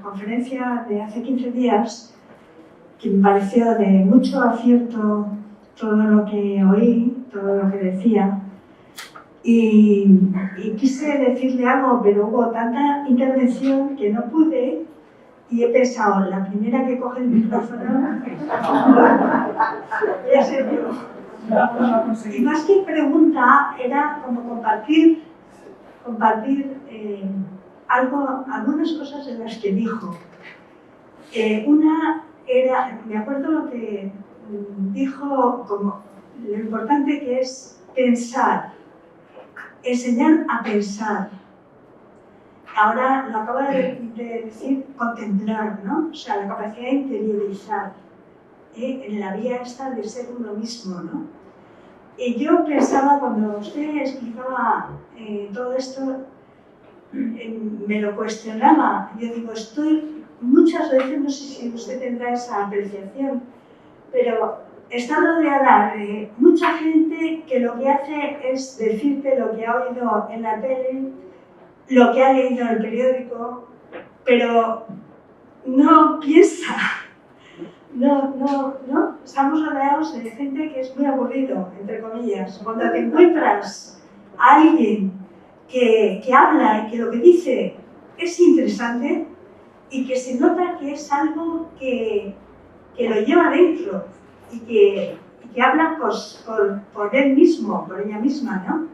conferencia de hace 15 días, que me pareció de mucho acierto todo lo que oí, todo lo que decía, y quise decirle algo, pero hubo tanta intervención que no pude, y he pensado, la primera que coge el micrófono voy a ser yo. Y más que pregunta, era como compartir algunas cosas de las que dijo. Una era, me acuerdo lo que dijo, como lo importante que es pensar, enseñar a pensar. Ahora lo acaba de decir, contemplar, ¿no? O sea, la capacidad de interiorizar, en la vía esta de ser uno mismo, ¿no? Y yo pensaba, cuando usted explicaba todo esto, me lo cuestionaba. Yo digo, muchas veces, no sé si usted tendrá esa apreciación, pero está rodeada de mucha gente que lo que hace es decirte lo que ha oído en la tele, lo que ha leído en el periódico, pero no piensa. No. Estamos rodeados de gente que es muy aburrido, entre comillas. Cuando te encuentras a alguien que habla y que lo que dice es interesante y que se nota que es algo que lo lleva dentro y que habla por él mismo, por ella misma, ¿no?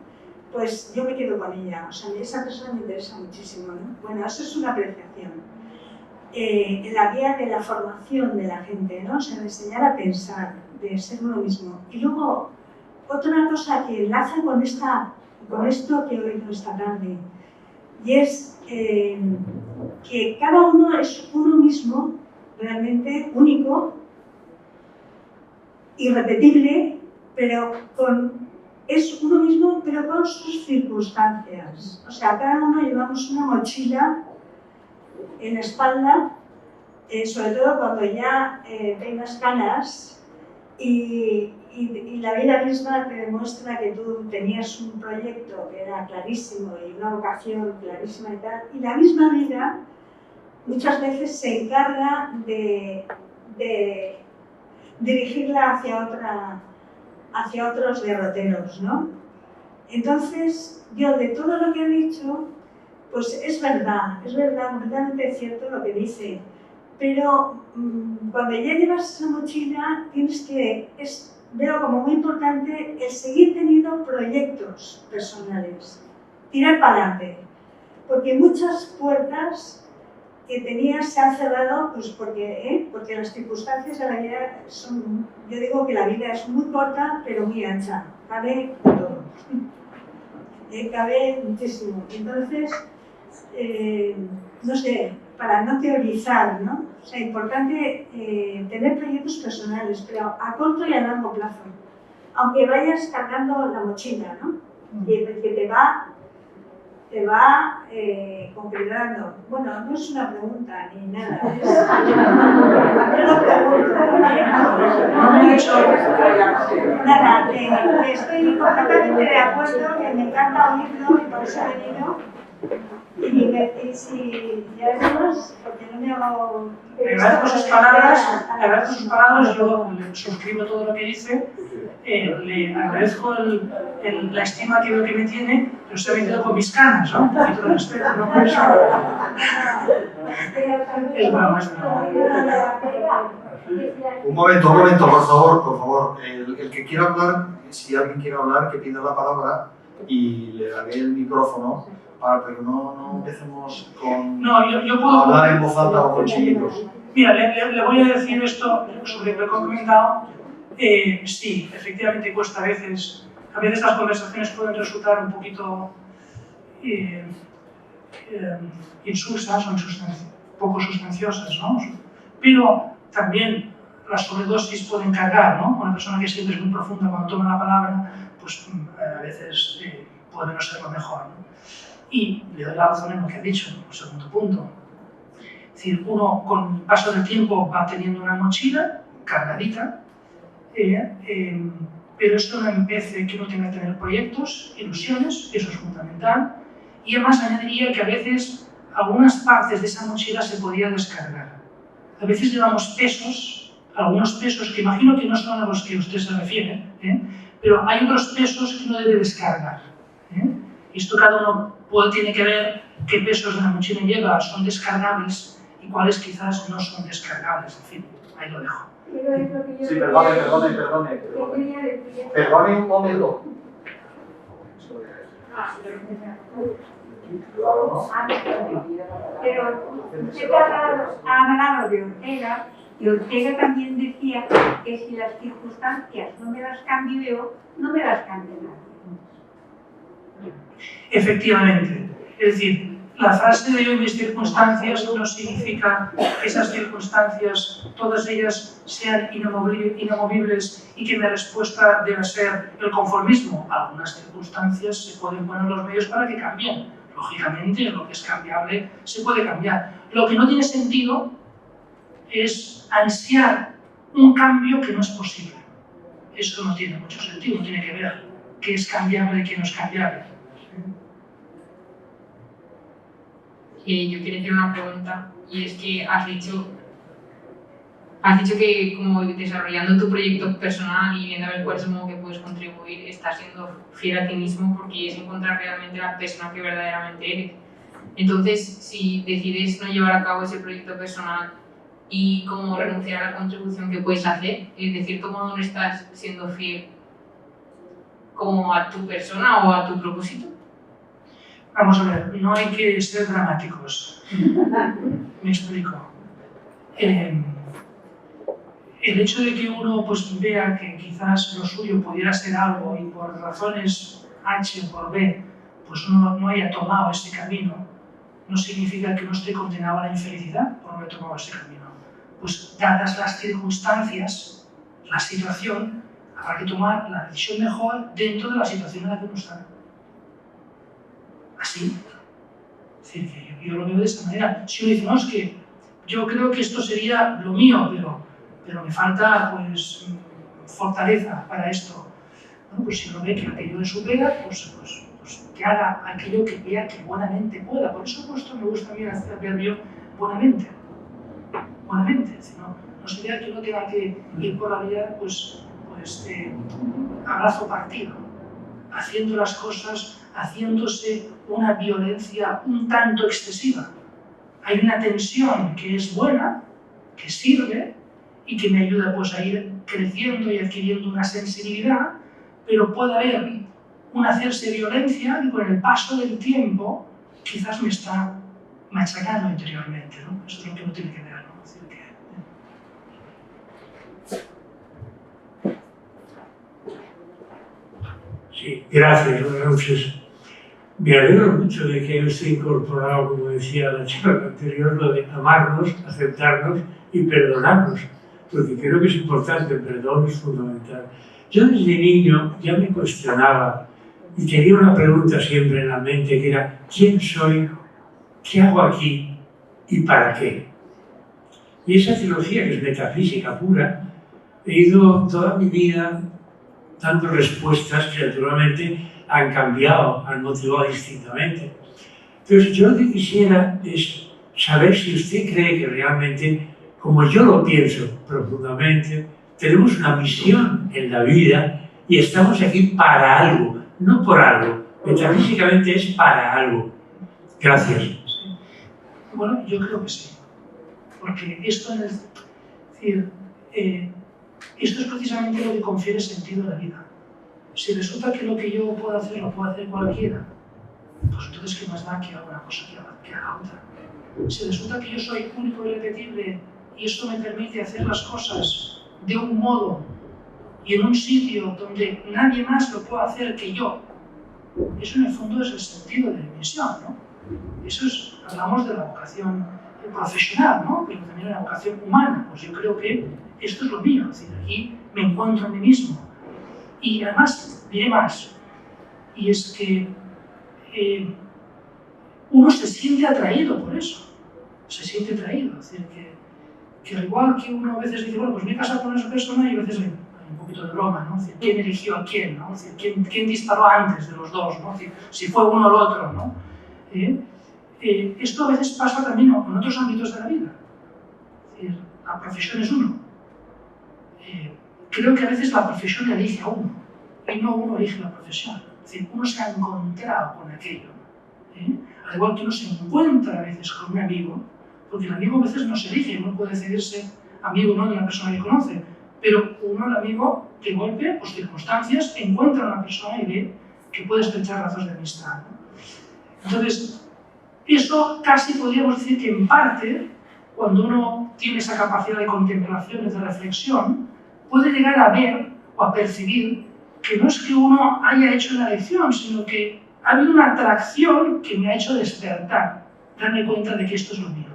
Pues yo me quedo con ella. O sea, esa persona me interesa muchísimo, ¿no? Bueno, eso es una apreciación. En la vía de la formación de la gente, ¿no? O sea, de enseñar a pensar, de ser uno mismo. Y luego, otra cosa que enlaza con esto que he oído esta tarde, y es que cada uno es uno mismo, realmente único, irrepetible, pero es uno mismo, pero con sus circunstancias. O sea, cada uno llevamos una mochila en la espalda, sobre todo cuando ya tengas canas y la vida misma te demuestra que tú tenías un proyecto que era clarísimo y una vocación clarísima y tal, y la misma vida muchas veces se encarga de dirigirla hacia otros derroteros, ¿no? Entonces, yo de todo lo que he dicho, pues es verdad, completamente cierto lo que dice, pero cuando ya llevas esa mochila, veo como muy importante el seguir teniendo proyectos personales, tirar para adelante, porque muchas puertas que tenías se han cerrado, pues porque las circunstancias de la vida son, yo digo que la vida es muy corta, pero muy ancha, cabe todo, cabe muchísimo. Entonces, no sé, para no teorizar, ¿no? O sea, importante tener proyectos personales, pero a corto y a largo plazo. aunque vayas cargando la mochila, ¿no? Y que te va concretando. Bueno, no es una pregunta ni nada, es una pregunta. No me he hecho. Nada, estoy completamente de acuerdo, que me encanta oírlo y por eso he venido. Y si ya vemos, porque no me hago... Le agradezco sus palabras, yo le suscribo todo lo que dice, le agradezco la estima que veo que me tiene, pero se me quedado con mis canas, ¿no? Un poquito de respeto, ¿no? Por eso. Es broma, es broma. Un momento, por favor. El que quiera hablar, si alguien quiere hablar, que pida la palabra y le daré el micrófono, pero no empecemos con yo puedo hablar en voz alta o con chillidos. Mira, le voy a decir esto sobre lo que he comentado. Sí, efectivamente cuesta a veces las conversaciones pueden resultar un poquito insulsas o poco sustanciosas, ¿no? Pero también las sobredosis pueden cargar, ¿no? Una persona que siempre es muy profunda cuando toma la palabra, pues a veces puede no ser lo mejor, ¿no? Y le doy la razón en lo que ha dicho, en un segundo punto. Es decir, uno con el paso del tiempo va teniendo una mochila cargadita, pero eso no impide que uno tenga que tener proyectos, ilusiones, eso es fundamental. Y además añadiría que a veces algunas partes de esa mochila se podía descargar. A veces llevamos pesos, algunos pesos que imagino que no son a los que usted se refiere, pero hay otros pesos que uno debe descargar. Esto cada uno tiene que ver qué pesos de la mochila lleva, son descargables y cuáles quizás no son descargables. En fin, ahí lo dejo. Sí, perdone. Perdone un momento. Pero usted ha hablado de Ortega, y Ortega también decía que si las circunstancias no me las cambio yo, no me las cambia nadie. Efectivamente, es decir, la frase de yo y mis circunstancias no significa que esas circunstancias, todas ellas, sean inamovibles y que mi respuesta deba ser el conformismo. Algunas circunstancias se pueden poner los medios para que cambien. Lógicamente, lo que es cambiable se puede cambiar. Lo que no tiene sentido es ansiar un cambio que no es posible. Eso no tiene mucho sentido, no tiene que ver qué es cambiable y qué no es cambiable. Yo quiero hacer una pregunta, y es que has dicho que como desarrollando tu proyecto personal y viendo a ver cuál es el modo que puedes contribuir, estás siendo fiel a ti mismo porque es encontrar realmente la persona que verdaderamente eres. Entonces, si decides no llevar a cabo ese proyecto personal y como renunciar a la contribución que puedes hacer, de cierto modo no estás siendo fiel como a tu persona o a tu propósito. Vamos a ver, no hay que ser dramáticos. Me explico. El hecho de que uno pues, vea que quizás lo suyo pudiera ser algo y por razones H o por B pues no haya tomado ese camino, no significa que uno esté condenado a la infelicidad por no haber tomado ese camino. Pues dadas las circunstancias, la situación, habrá que tomar la decisión mejor dentro de la situación en la que uno está. Así. Es decir, que yo lo veo de esa manera. Si uno dice, no, es que yo creo que esto sería lo mío, pero me falta pues fortaleza para esto. Bueno, pues si uno ve que aquello le supera, pues que haga aquello que vea que buenamente pueda. Por eso me gusta a mí el verbio buenamente. Buenamente. Es decir, no se vea que uno tenga que ir por la vida pues a brazo partido, haciendo las cosas, haciéndose una violencia un tanto excesiva. Hay una tensión que es buena, que sirve y que me ayuda pues, a ir creciendo y adquiriendo una sensibilidad, pero puede haber un hacerse violencia que con el paso del tiempo quizás me está machacando interiormente, ¿no? Eso es lo que uno tiene que ver, ¿no? Es decir, Sí, gracias, buenas noches. Me alegro mucho de que usted incorporado, como decía la charla anterior, lo de amarnos, aceptarnos y perdonarnos, porque creo que es importante, el perdón es fundamental. Yo desde niño ya me cuestionaba y tenía una pregunta siempre en la mente que era ¿quién soy? ¿Qué hago aquí? ¿Y para qué? Y esa filosofía, que es metafísica pura, he ido toda mi vida dando respuestas que naturalmente han cambiado, han motivado distintamente. Entonces yo lo que quisiera es saber si usted cree que realmente, como yo lo pienso profundamente, tenemos una misión en la vida y estamos aquí para algo, no por algo. Metafísicamente es para algo. Gracias. Sí. Bueno, yo creo que sí. Porque esto es decir, esto es precisamente lo que confiere sentido a la vida. Si resulta que lo que yo puedo hacer lo puede hacer cualquiera, pues entonces ¿qué más da que haga una cosa que haga otra? Si resulta que yo soy único y repetible y esto me permite hacer las cosas de un modo y en un sitio donde nadie más lo puede hacer que yo, eso en el fondo es el sentido de mi misión, ¿no? Eso es, hablamos de la vocación profesional, ¿no? Pero también de la vocación humana. Pues yo creo que esto es lo mío, es decir, aquí me encuentro en mí mismo. Y además, diré más, y es que uno se siente atraído por eso, se siente atraído, es decir, que al igual que uno a veces dice, bueno, pues me he casado con esa persona y a veces hay un poquito de broma, ¿no? Es decir, ¿quién eligió a quién? ¿No? Es decir, ¿quién disparó antes de los dos? ¿No? Es decir, si fue uno o el otro, ¿no? Esto a veces pasa también en otros ámbitos de la vida, es decir, la profesión es uno. Creo que a veces la profesión elige a uno y no uno elige la profesión. Es decir, uno se ha encontrado con aquello. Al igual que uno se encuentra a veces con un amigo, porque el amigo a veces no se elige, uno puede decidir ser amigo no de una persona que conoce, pero uno, el amigo, de golpe, por circunstancias, encuentra a una persona y ve que puede estrechar lazos de amistad, ¿no? Entonces, eso casi podríamos decir que en parte, cuando uno tiene esa capacidad de contemplación y de reflexión, puede llegar a ver o a percibir que no es que uno haya hecho una elección, sino que ha habido una atracción que me ha hecho despertar, darme cuenta de que esto es lo mío.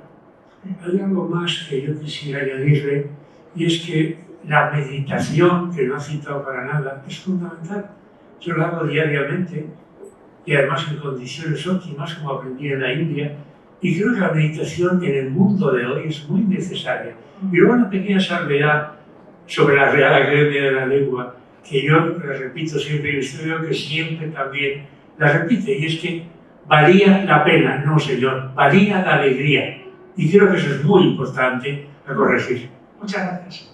Hay algo más que yo quisiera añadirle, y es que la meditación, que no ha citado para nada, es fundamental. Yo la hago diariamente, y además en condiciones óptimas, como aprendí en la India, y creo que la meditación en el mundo de hoy es muy necesaria. Y luego una pequeña salvedad sobre la Real Academia de la Lengua, que yo la repito siempre, y usted veo que siempre también la repite, y es que valía la pena, no señor, valía la alegría. Y creo que eso es muy importante a corregir. Muchas gracias.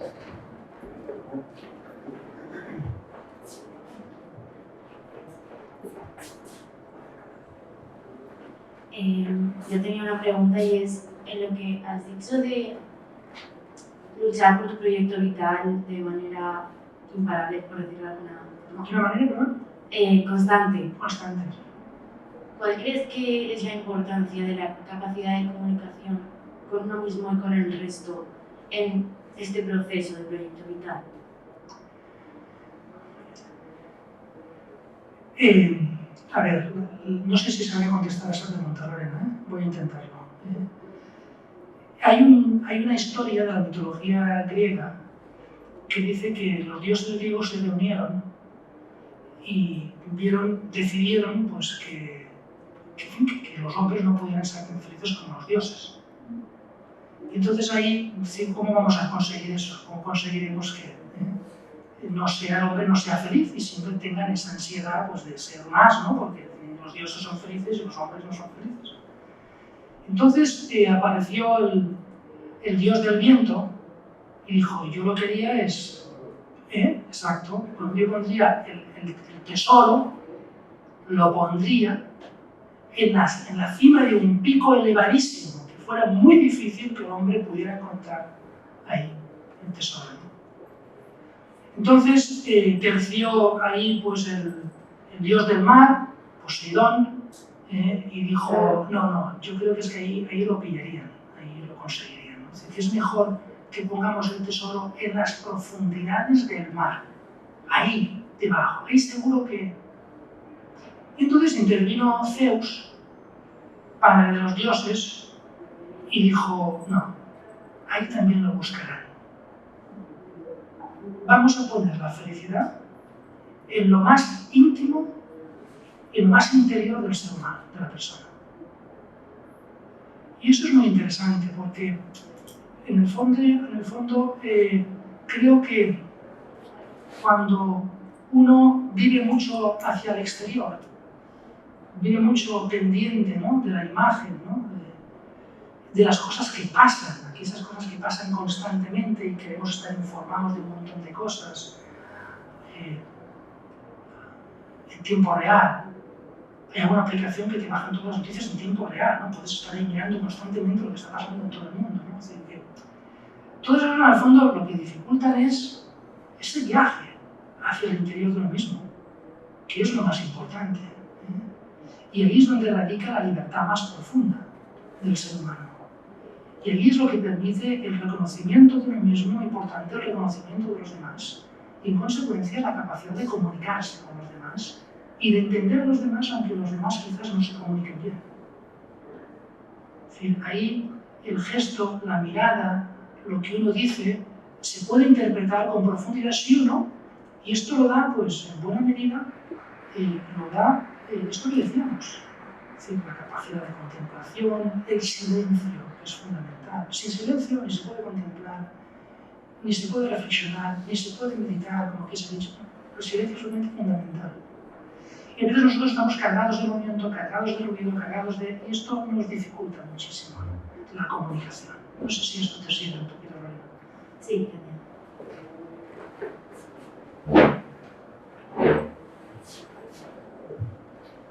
Yo tenía una pregunta y es, en lo que has dicho de luchar por tu proyecto vital de manera imparable, por decirlo de alguna forma. ¿De una manera, perdón? Constante. Constante. ¿Cuál crees que es la importancia de la capacidad de comunicación con uno mismo y con el resto en este proceso de proyecto vital? A ver, no sé si sabría contestar a esa pregunta, Lorena, ¿eh? Voy a intentarlo. Hay una historia de la mitología griega que dice que los dioses griegos se reunieron y decidieron pues, que los hombres no pudieran ser tan felices como los dioses. Y entonces ahí, ¿cómo vamos a conseguir eso? ¿Cómo conseguiremos que el hombre no sea feliz y siempre tengan esa ansiedad pues, de ser más, ¿no? Porque los dioses son felices y los hombres no son felices? Entonces apareció el dios del viento y dijo, yo lo que haría es, exacto, yo pondría el tesoro, lo pondría en la cima de un pico elevadísimo, que fuera muy difícil que el hombre pudiera encontrar ahí el tesoro. Entonces terció ahí pues, el dios del mar, Poseidón, y dijo, no, yo creo que es que ahí lo pillarían, ahí lo conseguirían, ¿no? Es decir, que es mejor que pongamos el tesoro en las profundidades del mar, ahí debajo, ahí seguro que... Y entonces intervino Zeus, padre de los dioses, y dijo, no, ahí también lo buscarán. Vamos a poner la felicidad en lo más íntimo, en lo más interior del ser humano, de la persona. Y eso es muy interesante porque en el fondo creo que cuando uno vive mucho hacia el exterior, vive mucho pendiente, ¿no?, de la imagen, ¿no?, de las cosas que pasan, aquí esas cosas que pasan constantemente y queremos estar informados de un montón de cosas en tiempo real. Hay alguna aplicación que te baja todas las noticias en tiempo real, ¿no? Puedes estar ahí mirando constantemente lo que está pasando en todo el mundo, ¿no? Es decir, que todo eso, en el fondo, lo que dificulta es ese viaje hacia el interior de uno mismo, que es lo más importante. Y ahí es donde radica la libertad más profunda del ser humano. Y ahí es lo que permite el reconocimiento de uno mismo y, por tanto, el reconocimiento de los demás. Y, en consecuencia, la capacidad de comunicarse con los demás y de entender a los demás, aunque los demás quizás no se comuniquen bien. Es decir, ahí el gesto, la mirada, lo que uno dice, se puede interpretar con profundidad sí o no, y esto lo da, pues, en buena medida, lo da esto que decíamos, es decir, la capacidad de contemplación, el silencio, que es fundamental. Sin silencio ni se puede contemplar, ni se puede reflexionar, ni se puede meditar, como aquí se ha dicho. El silencio es realmente fundamental. Y entonces nosotros estamos cargados de movimiento, cargados de ruido, cargados de... Y esto nos dificulta muchísimo la comunicación. No sé si esto te sirve un poquito, Lorena. Sí,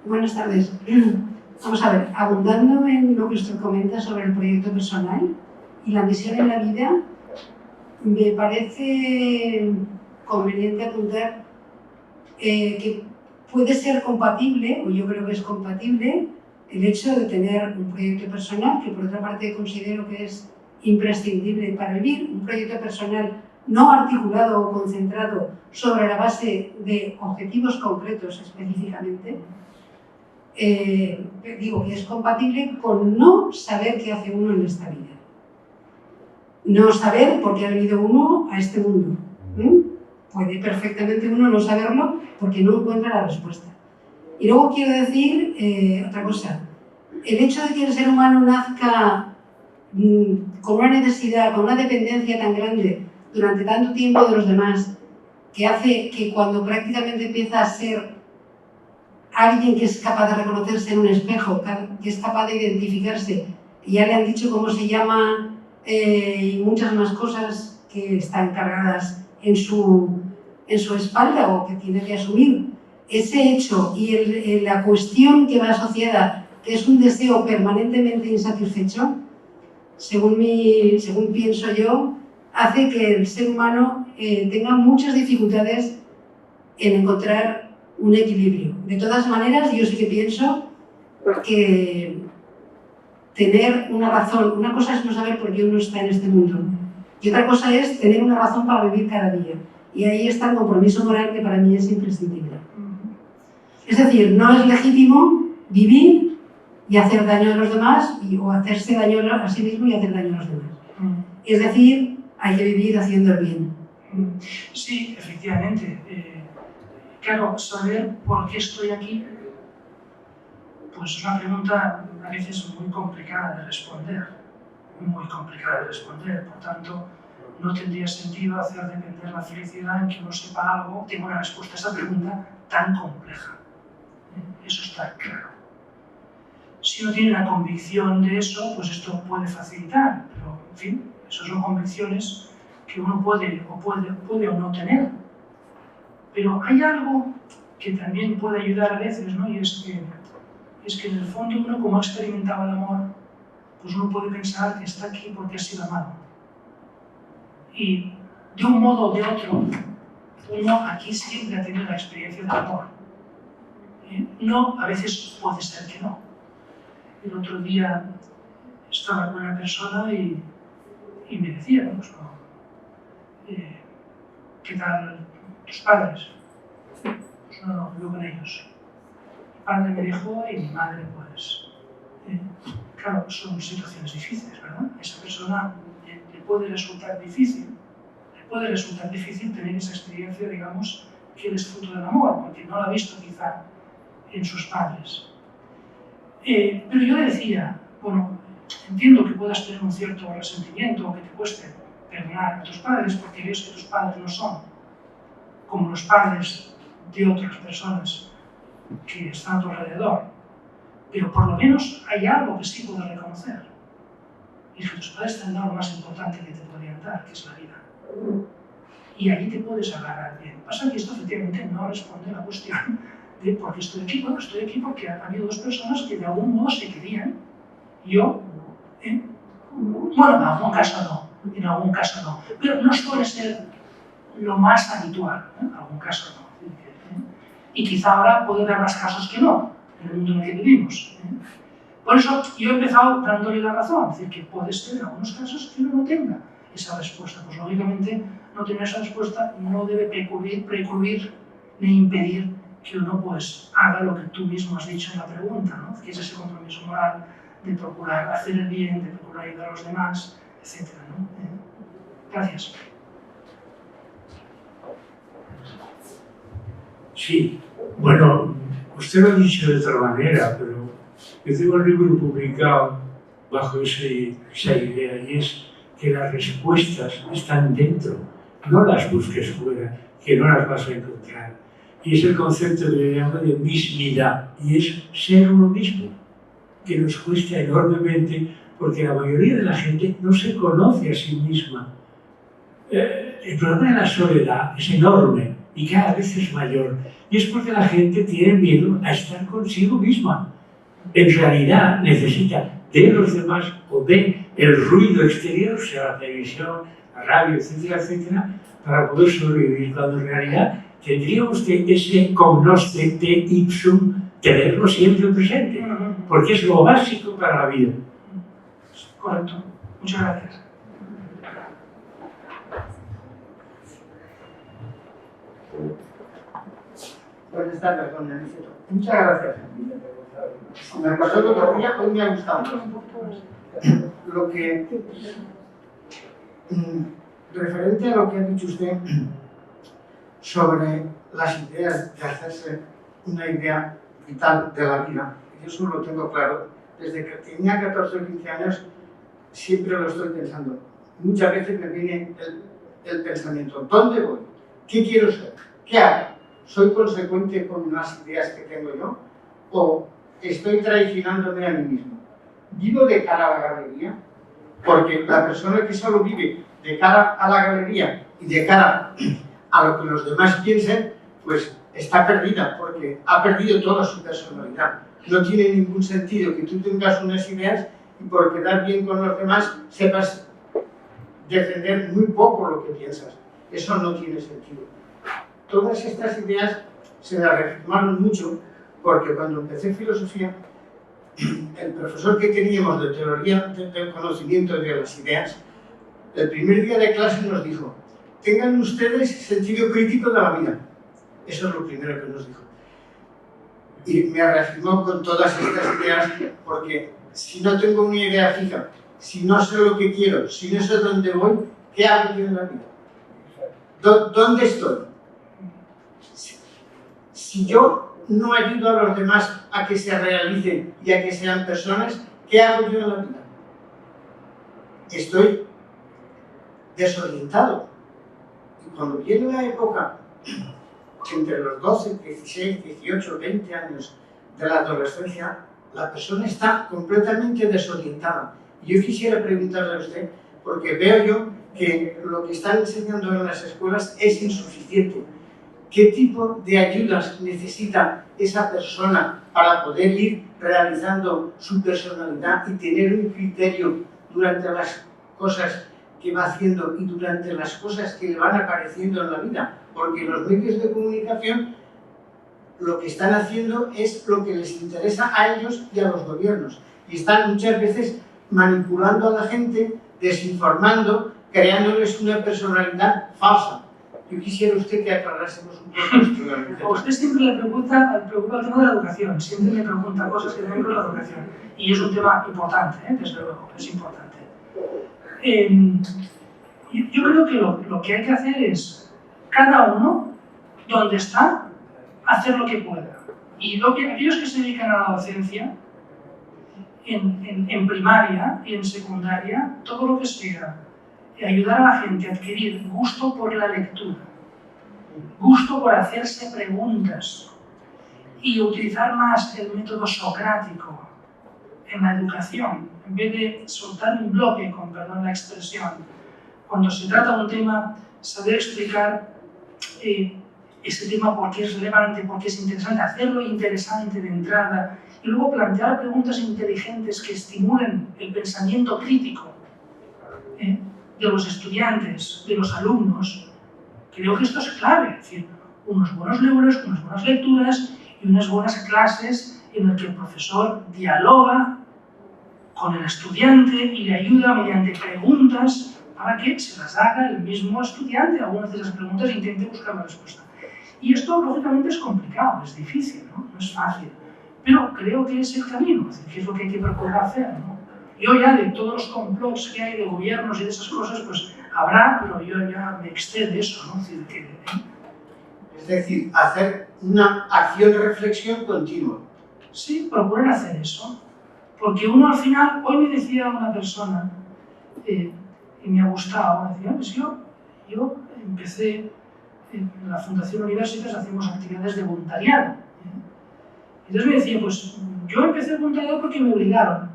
Buenas tardes. Vamos a ver, abundando en lo que usted comenta sobre el proyecto personal y la misión en la vida, me parece conveniente apuntar que puede ser compatible, o yo creo que es compatible, el hecho de tener un proyecto personal, que por otra parte considero que es imprescindible para vivir, un proyecto personal no articulado o concentrado sobre la base de objetivos concretos específicamente. Digo que es compatible con no saber qué hace uno en esta vida. No saber por qué ha venido uno a este mundo. Puede perfectamente uno no saberlo porque no encuentra la respuesta. Y luego quiero decir otra cosa. El hecho de que el ser humano nazca con una necesidad, con una dependencia tan grande durante tanto tiempo de los demás, que hace que cuando prácticamente empieza a ser alguien que es capaz de reconocerse en un espejo, que es capaz de identificarse, que ya le han dicho cómo se llama y muchas más cosas que están cargadas en su espalda o que tiene que asumir. Ese hecho y la cuestión que va asociada, que es un deseo permanentemente insatisfecho, según pienso yo, hace que el ser humano tenga muchas dificultades en encontrar un equilibrio. De todas maneras, yo sí que pienso que tener una razón, una cosa es no saber por qué uno está en este mundo, y otra cosa es tener una razón para vivir cada día. Y ahí está el compromiso moral que para mí es imprescindible. Es decir, no es legítimo vivir y hacer daño a los demás, o hacerse daño a sí mismo y hacer daño a los demás. Es decir, hay que vivir haciendo el bien. Sí, efectivamente. Claro, saber por qué estoy aquí, pues es una pregunta a veces muy complicada de responder. Muy complicada de responder. Por tanto, no tendría sentido hacer depender la felicidad en que uno sepa algo, tenga una respuesta a esa pregunta tan compleja. Eso está claro. Si uno tiene la convicción de eso, pues esto puede facilitar, pero en fin, esas son convicciones que uno puede o no tener. Pero hay algo que también puede ayudar a veces, ¿no? Y es que en el fondo uno, como ha experimentado el amor, pues uno puede pensar que está aquí porque ha sido amado. Y de un modo o de otro, uno aquí siempre ha tenido la experiencia del amor. No, a veces puede ser que no. El otro día estaba con una persona y me decía, pues, ¿qué tal tus padres? Pues no, vivo con ellos. Mi padre me dejó y mi madre, pues... claro, son situaciones difíciles, ¿verdad? A esa persona le puede resultar difícil tener esa experiencia, digamos, que él es fruto del amor, porque no lo ha visto quizá en sus padres. Pero yo le decía, bueno, entiendo que puedas tener un cierto resentimiento o que te cueste perdonar a tus padres porque ves que tus padres no son como los padres de otras personas que están a tu alrededor, pero por lo menos hay algo que sí puedes reconocer, y es que tus padres te han dado lo más importante que te podrían dar, que es la vida. Y allí te puedes agarrar bien. Pasa que esto efectivamente no responde a la cuestión de por qué estoy aquí. Bueno, estoy aquí porque ha habido dos personas que de algún modo se querían. Yo, bueno, en algún caso no, pero no suele ser lo más habitual, en algún caso no. Y quizá ahora puede haber más casos que no, en el mundo en el que vivimos. Por eso yo he empezado dándole la razón, es decir, que puede ser en algunos casos que uno no tenga esa respuesta. Pues lógicamente no tener esa respuesta no debe precluir ni impedir que uno pues haga lo que tú mismo has dicho en la pregunta, ¿no? Que es ese compromiso moral de procurar hacer el bien, de procurar ayudar a los demás, etc., ¿no? Gracias. Sí, bueno, usted lo ha dicho de otra manera, pero yo tengo un libro publicado bajo esa idea, y es que las respuestas están dentro, no las busques fuera, que no las vas a encontrar. Y es el concepto que yo llamo de mismidad, y es ser uno mismo, que nos cuesta enormemente porque la mayoría de la gente no se conoce a sí misma. El problema de la soledad es enorme y cada vez es mayor, y es porque la gente tiene miedo a estar consigo misma. En realidad necesita de los demás o de el ruido exterior, sea la televisión, la radio, etcétera, etcétera, para poder sobrevivir, cuando en realidad tendría usted ese cognoscente ipsum, tenerlo siempre presente, porque es lo básico para la vida. Correcto. Muchas gracias. Buenas tardes, don Aniceto. Muchas gracias. Me pasó el otro día, hoy me ha gustado. Lo que, referente a lo que ha dicho usted sobre las ideas de hacerse una idea vital de la vida, yo eso lo tengo claro. Desde que tenía 14 o 15 años siempre lo estoy pensando. Muchas veces me viene el pensamiento, ¿dónde voy? ¿Qué quiero ser? ¿Qué hago? ¿Soy consecuente con las ideas que tengo yo? ¿O estoy traicionándome a mí mismo? ¿Vivo de cara a la galería? Porque la persona que solo vive de cara a la galería y de cara a lo que los demás piensen, pues está perdida, porque ha perdido toda su personalidad. No tiene ningún sentido que tú tengas unas ideas y por quedar bien con los demás sepas defender muy poco lo que piensas. Eso no tiene sentido. Todas estas ideas se las reafirmaron mucho porque cuando empecé filosofía, el profesor que teníamos de teoría del conocimiento de las ideas, el primer día de clase nos dijo: tengan ustedes sentido crítico de la vida. Eso es lo primero que nos dijo. Y me reafirmó con todas estas ideas, porque si no tengo una idea fija, si no sé lo que quiero, si no sé dónde voy, ¿qué hago yo en la vida? ¿Dónde estoy? Si yo no ayudo a los demás a que se realicen y a que sean personas, ¿qué hago yo en la vida? Estoy desorientado. Y cuando viene la época entre los 12, 16, 18, 20 años de la adolescencia, la persona está completamente desorientada. Y yo quisiera preguntarle a usted, porque veo yo que lo que están enseñando en las escuelas es insuficiente. ¿Qué tipo de ayudas necesita esa persona para poder ir realizando su personalidad y tener un criterio durante las cosas que va haciendo y durante las cosas que le van apareciendo en la vida? Porque los medios de comunicación lo que están haciendo es lo que les interesa a ellos y a los gobiernos. Y están muchas veces manipulando a la gente, desinformando, creándoles una personalidad falsa. Yo quisiera usted que aclarásemos un poco esto. A usted siempre le preocupa el tema de la educación, siempre me pregunta cosas que tienen con la educación. Y es un tema importante, desde luego, es importante. Yo creo que lo que hay que hacer es, cada uno, donde está, hacer lo que pueda. Y aquellos que se dedican a la docencia, en primaria y en secundaria, todo lo que sea ayudar a la gente a adquirir gusto por la lectura, gusto por hacerse preguntas y utilizar más el método socrático en la educación, en vez de soltar un bloque, con perdón la expresión, cuando se trata de un tema, saber explicar ese tema por qué es relevante, por qué es interesante, hacerlo interesante de entrada y luego plantear preguntas inteligentes que estimulen el pensamiento crítico de los estudiantes, de los alumnos. Creo que esto es clave, es decir, unos buenos libros, unas buenas lecturas y unas buenas clases en las que el profesor dialoga con el estudiante y le ayuda mediante preguntas para que se las haga el mismo estudiante, algunas de esas preguntas, e intente buscar la respuesta. Y esto, lógicamente, es complicado, es difícil, ¿no? No es fácil. Pero creo que es el camino, es decir, que es lo que hay que procurar hacer, ¿no? Yo ya de todos los complots que hay de gobiernos y de esas cosas, pues habrá, pero yo ya me excede eso, ¿no? Es decir, hacer una acción de reflexión continua. Sí, procurar hacer eso. Porque uno al final, hoy me decía una persona, y me ha gustado, me decía, pues yo empecé en la Fundación Universitas, hacemos actividades de voluntariado. Entonces me decía, pues yo empecé el voluntariado porque me obligaron.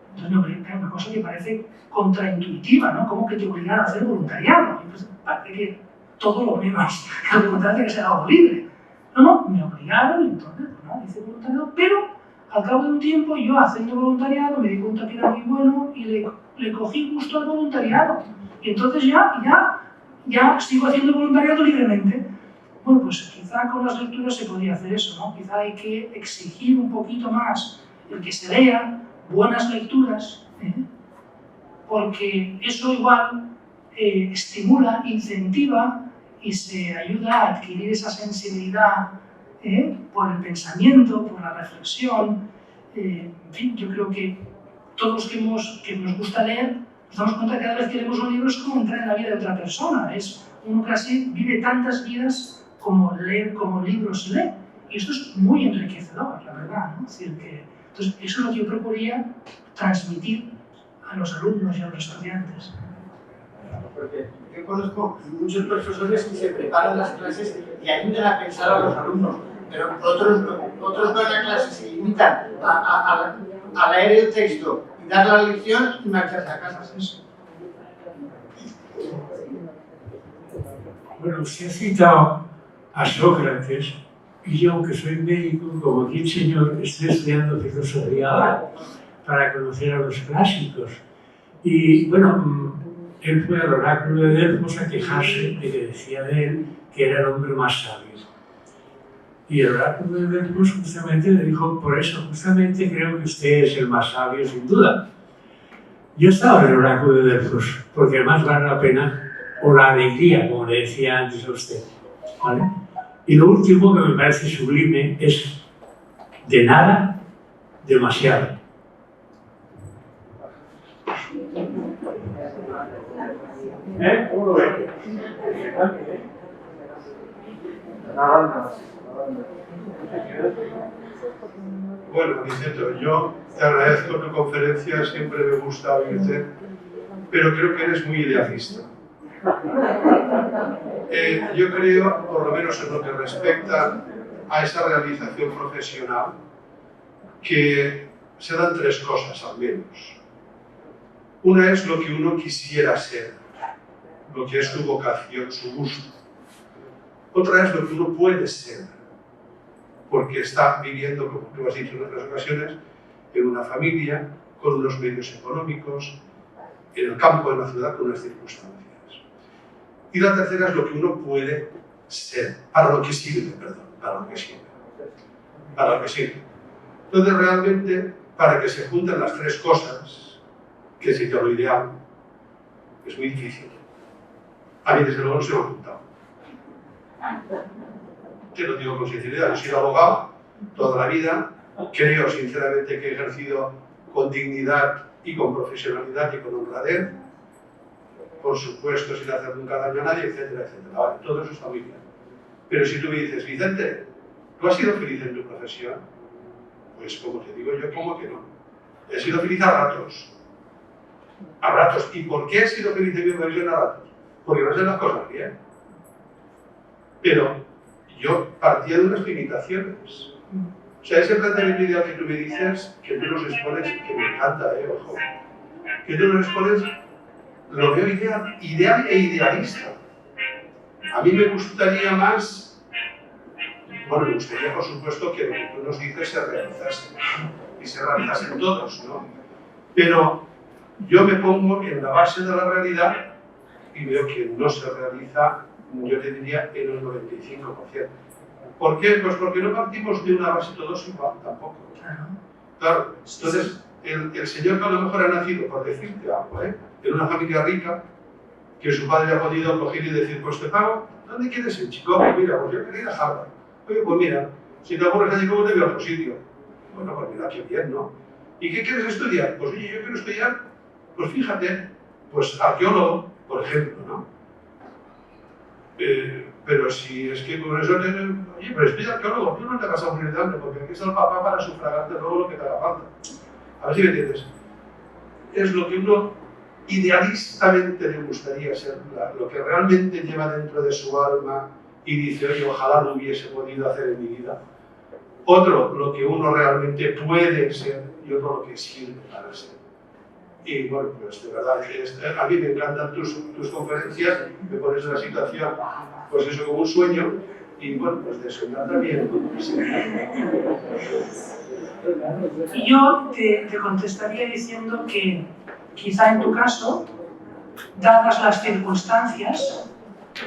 Entonces me obligaron, una cosa que parece contraintuitiva, ¿no? ¿Cómo que te obligaron a hacer voluntariado? Y pues parece que todo lo menos, la importancia que sea algo libre. No, me obligaron y entonces, pues nada, hice voluntariado, pero al cabo de un tiempo yo haciendo voluntariado me di cuenta que era muy bueno y le cogí gusto al voluntariado. Y entonces ya sigo haciendo voluntariado libremente. Bueno, pues quizá con las lecturas se podría hacer eso, ¿no? Quizá hay que exigir un poquito más el que se lea buenas lecturas, porque eso igual estimula, incentiva y se ayuda a adquirir esa sensibilidad por el pensamiento, por la reflexión. En fin, yo creo que todos que nos gusta leer, nos damos cuenta que cada vez que leemos un libro es como entrar en la vida de otra persona. Uno casi vive tantas vidas como libros se lee. Y esto es muy enriquecedor, la verdad, ¿no? Es decir, entonces, eso es lo que yo procuraría transmitir a los alumnos y a los estudiantes. Porque yo conozco muchos profesores que se preparan las clases y ayudan a pensar a los alumnos, pero otros van a clase, se limitan a leer el texto y dar la lección y marcharse a casa. Bueno, usted ha citado a Sócrates y yo, aunque soy médico, como aquí el señor, estoy estudiando filosofía ahora para conocer a los clásicos. Y bueno, él fue al oráculo de Delfos a quejarse de que decía de él que era el hombre más sabio. Y el oráculo de Delfos justamente le dijo, por eso justamente creo que usted es el más sabio sin duda. Yo estaba en el oráculo de Delfos, porque además vale la pena, o la alegría, como le decía antes a usted, ¿vale? Y lo último que me parece sublime es de nada, demasiado. ¿Cómo lo ve? Bueno, Vicente, yo te agradezco tu conferencia, siempre me gusta oírte, pero creo que eres muy idealista. Yo creo, por lo menos en lo que respecta a esa realización profesional, que se dan tres cosas al menos. Una es lo que uno quisiera ser, lo que es su vocación, su gusto. Otra es lo que uno puede ser, porque está viviendo, como tú has dicho en otras ocasiones, en una familia, con unos medios económicos, en el campo de la ciudad, con unas circunstancias. Y la tercera es lo que uno puede ser, para lo que sirve, para lo que sirve. Para lo que sirve. Entonces, realmente, para que se junten las tres cosas, que sería lo ideal, es muy difícil. A mí, desde luego, no se me ha juntado. Te lo digo con sinceridad, yo he sido abogado toda la vida, creo sinceramente que he ejercido con dignidad y con profesionalidad y con honradez, por supuesto sin hacer nunca daño a nadie, etcétera, etcétera. Vale, todo eso está muy bien. Pero si tú me dices, Vicente, ¿tú has sido feliz en tu profesión? Pues como te digo yo, ¿cómo que no? He sido feliz a ratos. A ratos. ¿Y por qué he sido feliz en mi profesión a ratos? Porque no hacen las cosas bien. Pero yo partía de unas limitaciones. O sea, ese planteamiento ideal que tú me dices, que tú nos expones, que me encanta, ojo, que tú nos expones, lo veo ideal e idealista. A mí me gustaría más, bueno, me gustaría por supuesto que lo que tú nos dices se realizase, y se realizasen todos, ¿no? Pero yo me pongo en la base de la realidad y veo que no se realiza, yo te diría, en un 95%. ¿Por qué? Pues porque no partimos de una base todos igual, tampoco. Claro, entonces, el señor que a lo mejor ha nacido, por decirte algo, en una familia rica, que su padre ha podido coger y decir, pues te pago, ¿dónde quieres ir, chico? Pues mira, pues yo quería ir a Harvard. Oye, pues mira, si te aburres allí, ¿cómo te veo a otro sitio? Bueno, pues mira, qué bien, ¿no? ¿Y qué quieres estudiar? Pues oye, yo quiero estudiar, pues fíjate, pues arqueólogo, por ejemplo, ¿no? Pero si es que con eso, oye, pero estudia arqueólogo, tú no te vas a morir de hambre, porque aquí está el papá para sufragarte todo lo que te haga falta. A ver si me entiendes. Es lo que uno idealistamente le gustaría ser, lo que realmente lleva dentro de su alma y dice, oye, ojalá lo hubiese podido hacer en mi vida. Otro, lo que uno realmente puede ser, y otro, lo que sirve para ser. Y bueno, pues de verdad, a mí me encantan tus conferencias, me pones en una situación, pues eso, como un sueño, y bueno, pues de soñar también. Y yo te contestaría diciendo que quizá en tu caso, dadas las circunstancias,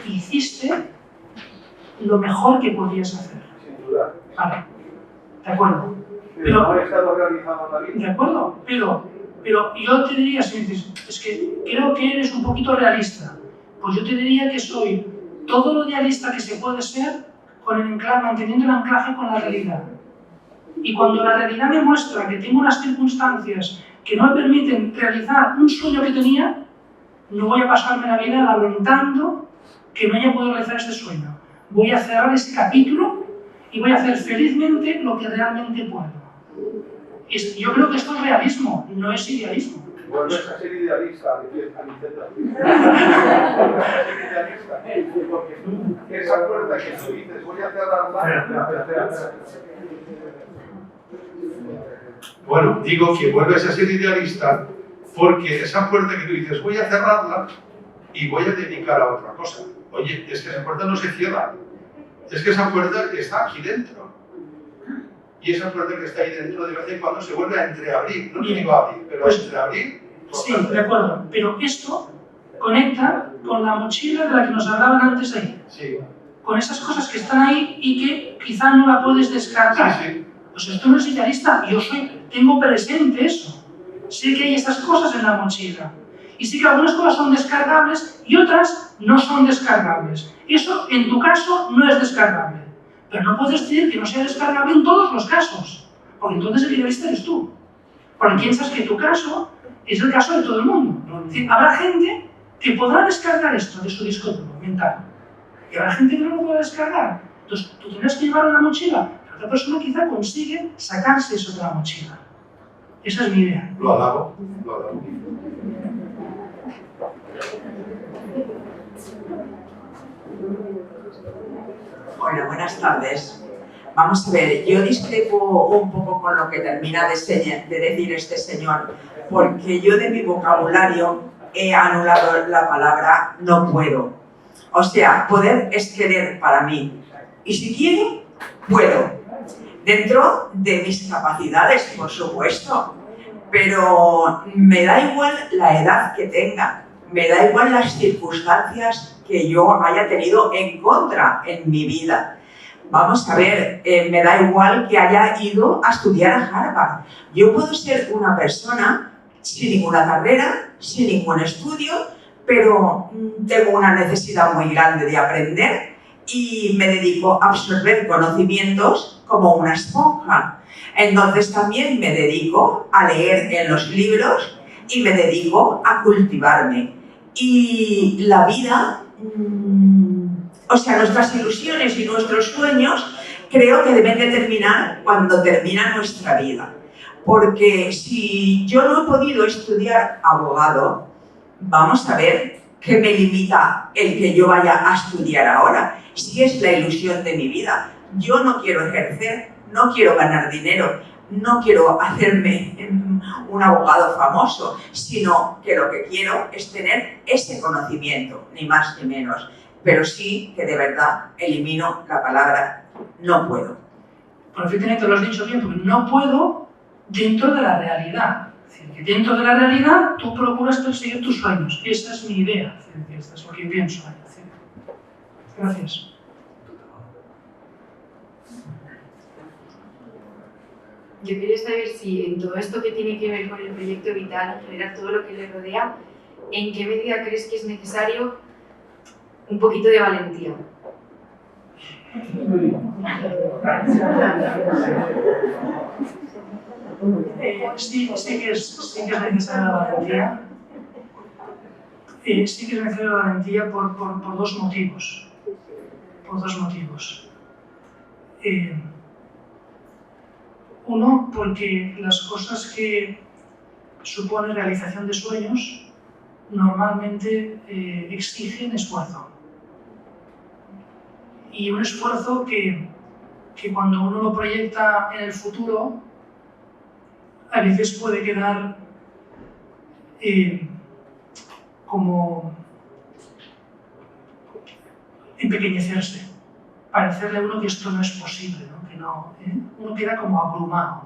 hiciste lo mejor que podías hacer. Sin duda. Vale, de acuerdo. Pero no he estado realizado la vida. De acuerdo, pero yo te diría, si dices, es que creo que eres un poquito realista, pues yo te diría que soy todo lo idealista que se puede ser con el manteniendo el anclaje con la realidad. Y cuando la realidad me muestra que tengo unas circunstancias que no me permiten realizar un sueño que tenía, no voy a pasarme la vida lamentando que no haya podido realizar este sueño. Voy a cerrar ese capítulo y voy a hacer felizmente lo que realmente puedo. Yo creo que esto es realismo, no es idealismo. Vuelves a ser idealista, Aniceta. Vuelves a ser idealista. Porque esa puerta que tú dices, voy a cerrarla. Bueno, digo que vuelves a ser idealista porque esa puerta que tú dices, voy a cerrarla y voy a dedicar a otra cosa. Oye, es que esa puerta no se cierra. Es que esa puerta está aquí dentro. Y esa puerta que está ahí dentro de vez en cuando se vuelve a entreabrir. No te digo abrir, pero pues, entreabrir. Sí, de acuerdo. Pero esto conecta con la mochila de la que nos hablaban antes ahí. Sí. Con esas cosas que están ahí y que quizá no la puedes descargar. Sí, sí. Pues esto no es idealista. Yo tengo presente eso. Sé que hay estas cosas en la mochila. Y sé que algunas cosas son descargables y otras no son descargables. Eso, en tu caso, no es descargable. Pero no puedes decir que no sea descargable en todos los casos, porque entonces el idealista eres tú. Porque piensas que tu caso es el caso de todo el mundo. Es decir, habrá gente que podrá descargar esto de su disco duro mental, y habrá gente que no lo podrá descargar. Entonces, tú tendrás que llevarlo en la mochila, pero otra persona quizá consigue sacarse eso de la mochila. Esa es mi idea. Lo alabo, lo alabo. Hola, buenas tardes. Vamos a ver, yo discrepo un poco con lo que termina de decir este señor, porque yo de mi vocabulario he anulado la palabra no puedo. O sea, poder es querer para mí. Y si quiero, puedo. Dentro de mis capacidades, por supuesto. Pero me da igual la edad que tenga. Me da igual las circunstancias que yo haya tenido en contra en mi vida. Vamos a ver, me da igual que haya ido a estudiar a Harvard. Yo puedo ser una persona sin ninguna carrera, sin ningún estudio, pero tengo una necesidad muy grande de aprender y me dedico a absorber conocimientos como una esponja. Entonces también me dedico a leer en los libros y me dedico a cultivarme. Y la vida O sea, nuestras ilusiones y nuestros sueños creo que deben de terminar cuando termina nuestra vida. Porque si yo no he podido estudiar abogado, vamos a ver qué me limita el que yo vaya a estudiar ahora, si es la ilusión de mi vida. Yo no quiero ejercer, no quiero ganar dinero, no quiero hacerme un abogado famoso, sino que lo que quiero es tener ese conocimiento, ni más ni menos. Pero sí que de verdad elimino la palabra no puedo. Perfectamente lo has dicho bien, porque no puedo dentro de la realidad. Es decir, que dentro de la realidad tú procuras perseguir tus sueños. Esa es mi idea. Es decir, esto es lo que pienso. Gracias. Yo quería saber si en todo esto que tiene que ver con el proyecto vital, en general todo lo que le rodea, ¿en qué medida crees que es necesario un poquito de valentía? Sí que es necesaria la valentía. Sí que es necesaria la valentía por dos motivos. Por dos motivos. Uno, porque las cosas que suponen realización de sueños normalmente exigen esfuerzo. Y un esfuerzo que cuando uno lo proyecta en el futuro, a veces puede quedar como empequeñecerse, parecerle a uno que esto no es posible, ¿no? Que no, uno queda como abrumado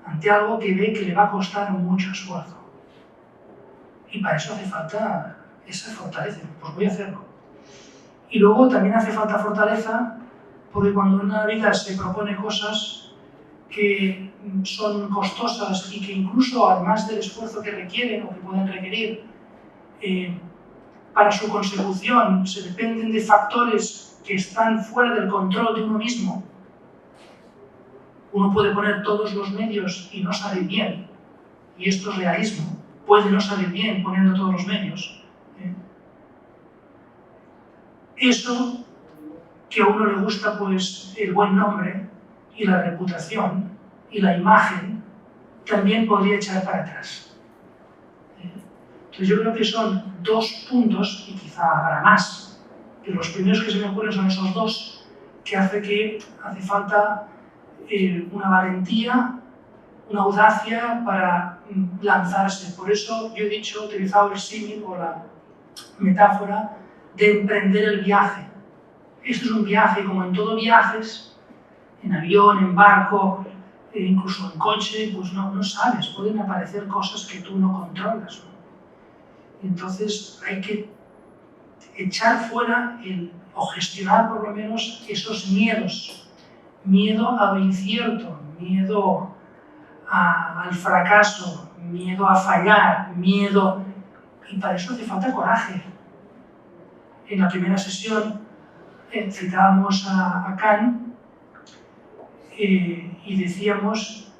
ante algo que ve que le va a costar mucho esfuerzo. Y para eso hace falta esa fortaleza, pues voy a hacerlo. Y luego también hace falta fortaleza porque cuando en una vida se propone cosas que son costosas y que incluso además del esfuerzo que requieren o que pueden requerir para su consecución se dependen de factores que están fuera del control de uno mismo. Uno puede poner todos los medios y no salir bien, y esto es realismo, puede no salir bien poniendo todos los medios. Eso que a uno le gusta, pues el buen nombre y la reputación y la imagen, también podría echar para atrás. Entonces yo creo que son dos puntos, y quizá habrá más, pero los primeros que se me ocurren son esos dos, que hace falta una valentía, una audacia para lanzarse. Por eso yo he utilizado el símil o la metáfora de emprender el viaje. Esto es un viaje, como en todo viajes, en avión, en barco, incluso en coche, pues no sabes, pueden aparecer cosas que tú no controlas, ¿no? Entonces hay que echar fuera o gestionar por lo menos esos miedos. Miedo a lo incierto, miedo al fracaso, miedo a fallar, miedo... Y para eso hace falta coraje. En la primera sesión citábamos a Kant y decíamos,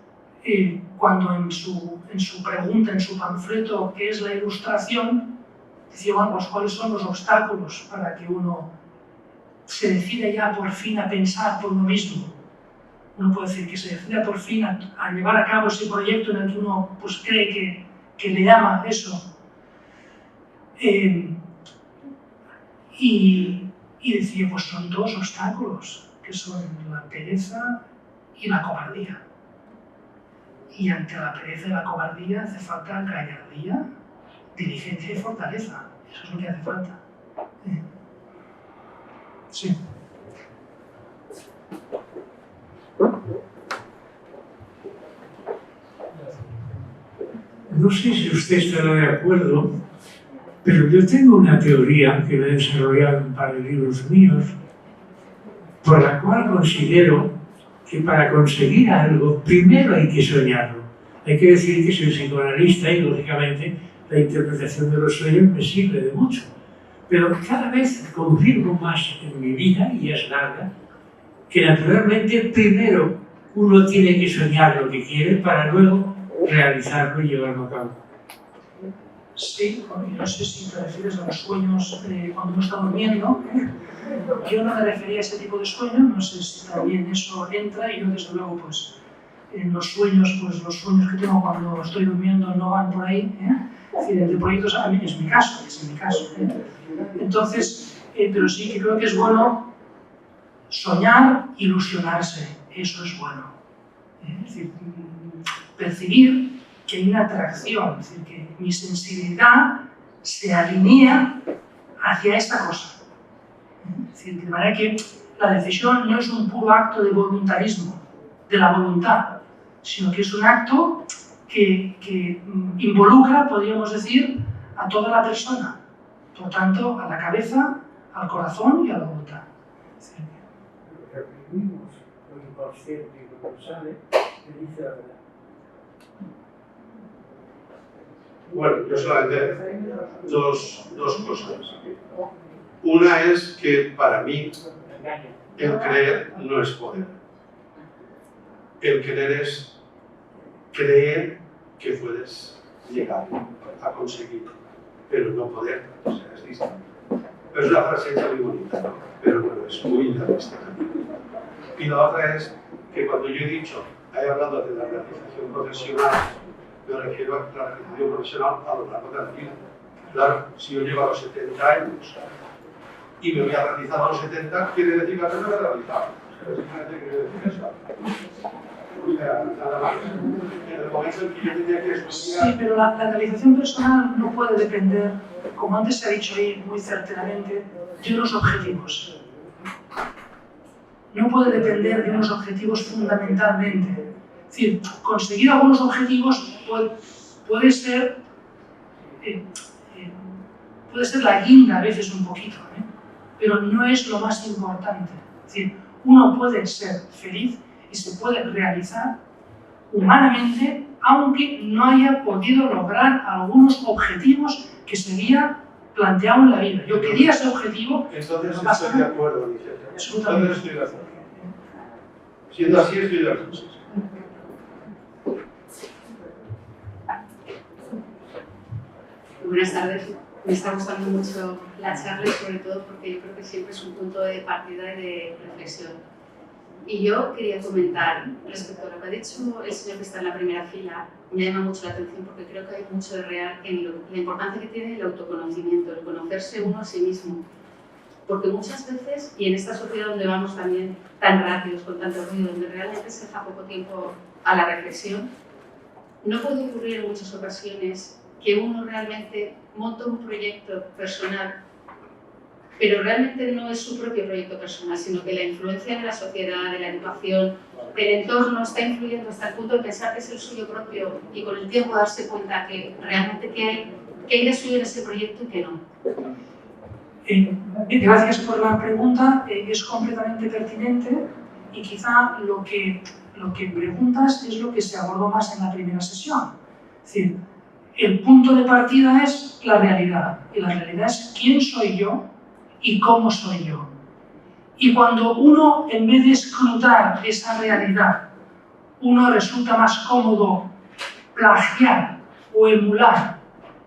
cuando en su pregunta, en su panfleto, ¿qué es la ilustración?, decía, bueno, pues cuáles son los obstáculos para que uno se decida ya por fin a pensar por uno mismo. Uno puede decir que se decida por fin a llevar a cabo ese proyecto en el que uno pues, cree que le llama eso. Y decía, pues son dos obstáculos, que son la pereza y la cobardía. Y ante la pereza y la cobardía hace falta gallardía, diligencia y fortaleza. Eso es lo que hace falta. Sí. No sé si usted estará de acuerdo, pero yo tengo una teoría que he desarrollado en un par de libros míos, por la cual considero que para conseguir algo, primero hay que soñarlo. Hay que decir que soy psicoanalista y, lógicamente, la interpretación de los sueños me sirve de mucho. Pero cada vez confirmo más en mi vida, y ya es larga, que naturalmente primero uno tiene que soñar lo que quiere para luego realizarlo y llevarlo a cabo. Sí, bueno, yo no sé si te refieres a los sueños cuando uno está durmiendo. Yo no me refería a ese tipo de sueño, no sé si también eso entra, y yo desde luego pues en los sueños, pues los sueños que tengo cuando estoy durmiendo no van por ahí. Es decir, el de proyectos a mí es mi caso, Entonces, pero sí que creo que es bueno soñar, ilusionarse, eso es bueno. Es decir, percibir que hay una atracción, es decir, que mi sensibilidad se alinea hacia esta cosa. Es decir, de manera que la decisión no es un puro acto de voluntarismo, de la voluntad, sino que es un acto que involucra, podríamos decir, a toda la persona, por tanto, a la cabeza, al corazón y a la voluntad. Lo que vivimos, lo inconsciente y lo que sale, te dice la verdad. Bueno, yo solamente dos cosas. Una es que para mí el creer no es poder. El querer es creer que puedes llegar a conseguir, pero no poder. O sea, es distinto. Pero es una frase hecha muy bonita, ¿no? Pero bueno, es muy realista también. Y la otra es que cuando yo he dicho, he hablado de la realización profesional, me refiero a la realización profesional a lo largo de la vida. Claro, si yo llego a los 70 años y me voy a realizar a los 70, quiere decir que no me he realizado. Simplemente quiere decir eso. O sea, nada más. En el momento en que yo tenía que estudiar... Sí, pero la realización personal no puede depender, como antes se ha dicho ahí muy certeramente, de unos objetivos. No puede depender de unos objetivos fundamentalmente. Es decir, conseguir algunos objetivos puede ser la guinda a veces un poquito, pero no es lo más importante. Es decir, uno puede ser feliz y se puede realizar humanamente aunque no haya podido lograr algunos objetivos que se había planteado en la vida. Yo quería ese objetivo, entonces no pasa estoy de nada. acuerdo, Vicente. Absolutamente. Entonces estoy de acuerdo. Siendo así, estoy de acuerdo. Buenas tardes. Me está gustando mucho la charla y sobre todo porque yo creo que siempre es un punto de partida y de reflexión. Y yo quería comentar respecto a lo que ha dicho el señor que está en la primera fila, me llama mucho la atención porque creo que hay mucho de real en la importancia que tiene el autoconocimiento, el conocerse uno a sí mismo. Porque muchas veces, y en esta sociedad donde vamos también tan rápidos, con tanto ruido, donde realmente se deja poco tiempo a la reflexión, no puede ocurrir en muchas ocasiones que uno realmente monta un proyecto personal, pero realmente no es su propio proyecto personal, sino que la influencia de la sociedad, de la educación, del entorno está influyendo hasta el punto de pensar que es el suyo propio y con el tiempo darse cuenta que realmente que hay de suyo en ese proyecto y que no. Gracias por la pregunta, es completamente pertinente y quizá lo que preguntas es lo que se abordó más en la primera sesión. Es decir, el punto de partida es la realidad, y la realidad es quién soy yo y cómo soy yo. Y cuando uno, en vez de escrutar esa realidad, uno resulta más cómodo plagiar o emular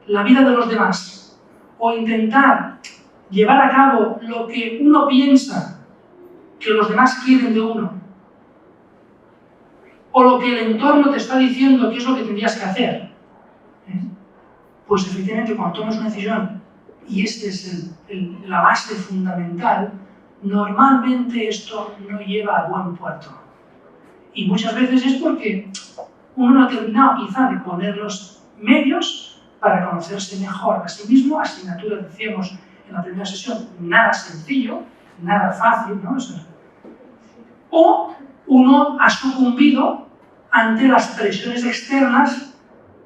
la vida de los demás, o intentar llevar a cabo lo que uno piensa que los demás quieren de uno, o lo que el entorno te está diciendo que es lo que tendrías que hacer, pues efectivamente cuando tomas una decisión, y esta es la base fundamental, normalmente esto no lleva a buen puerto. Y muchas veces es porque uno no ha terminado quizá de poner los medios para conocerse mejor a sí mismo, asignatura, decíamos en la primera sesión, nada sencillo, nada fácil, ¿no? O uno ha sucumbido ante las presiones externas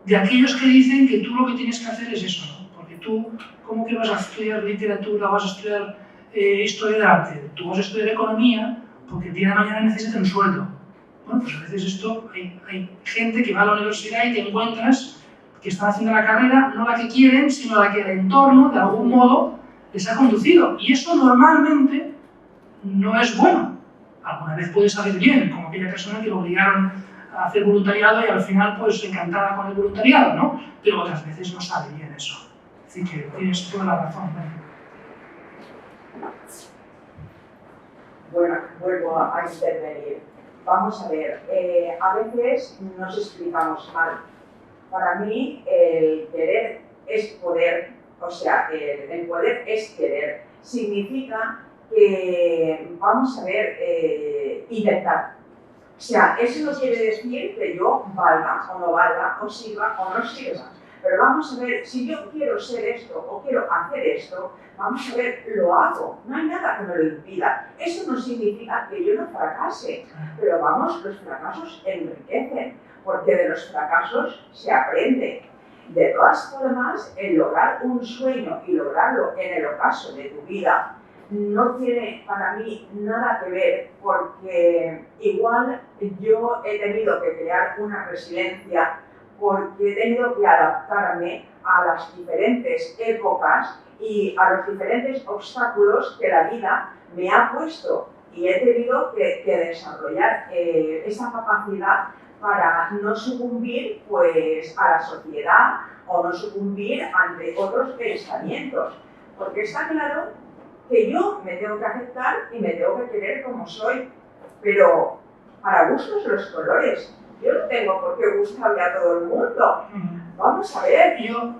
de aquellos que dicen que tú lo que tienes que hacer es eso, ¿no? Porque tú, ¿cómo que vas a estudiar literatura, vas a estudiar historia del arte? Tú vas a estudiar economía porque el día de mañana necesitas un sueldo. Bueno, pues a veces esto, hay gente que va a la universidad y te encuentras que están haciendo la carrera, no la que quieren, sino la que el entorno, de algún modo, les ha conducido. Y eso normalmente no es bueno. Alguna vez puede salir bien, como aquella persona que lo obligaron a hacer voluntariado y al final pues encantada con el voluntariado, ¿no? Pero otras veces no sale bien eso. Así que tienes toda la razón, ¿no? Bueno, vuelvo a intervenir. Vamos a ver, a veces nos explicamos mal. Para mí el querer es poder, o sea, el poder es querer. Significa que, vamos a ver, intentar. O sea, eso no quiere decir que yo valga o no valga, o sirva o no sirva. Pero vamos a ver, si yo quiero ser esto o quiero hacer esto, vamos a ver, lo hago. No hay nada que me lo impida. Eso no significa que yo no fracase. Pero vamos, los fracasos enriquecen, porque de los fracasos se aprende. De todas formas, el lograr un sueño y lograrlo en el ocaso de tu vida no tiene para mí nada que ver, porque igual yo he tenido que crear una resiliencia porque he tenido que adaptarme a las diferentes épocas y a los diferentes obstáculos que la vida me ha puesto, y he tenido que desarrollar esa capacidad para no sucumbir pues, a la sociedad o no sucumbir ante otros pensamientos, porque está claro que yo me tengo que aceptar y me tengo que querer como soy, pero para gustos los colores. Yo no tengo por qué gustarle a todo el mundo. Vamos a ver, yo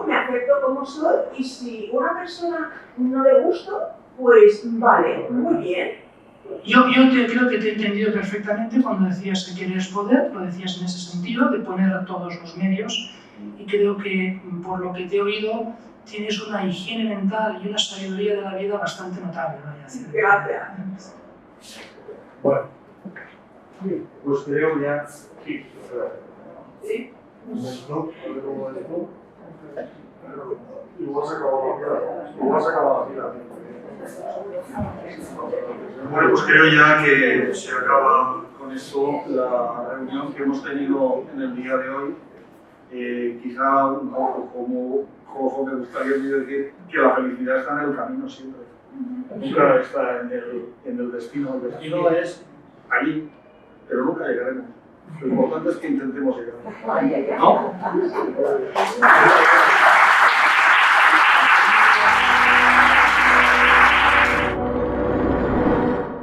me acepto como soy, y si una persona no le gusto, pues vale, muy bien. Yo creo que te he entendido perfectamente cuando decías que querer es poder, lo decías en ese sentido, de poner todos los medios, y creo que por lo que te he oído tienes una higiene mental y una sabiduría de la vida bastante notable. Gracias. Bueno, pues creo ya... Sí. ¿Sí? Igual se acaba la fila. Bueno, pues creo ya que se acaba con esto la reunión que hemos tenido en el día de hoy. Quizá un poco como me gustaría decir que la felicidad está en el camino siempre. Nunca está en el destino. El destino es allí, pero nunca llegaremos. Lo importante es que intentemos llegar. ¿No?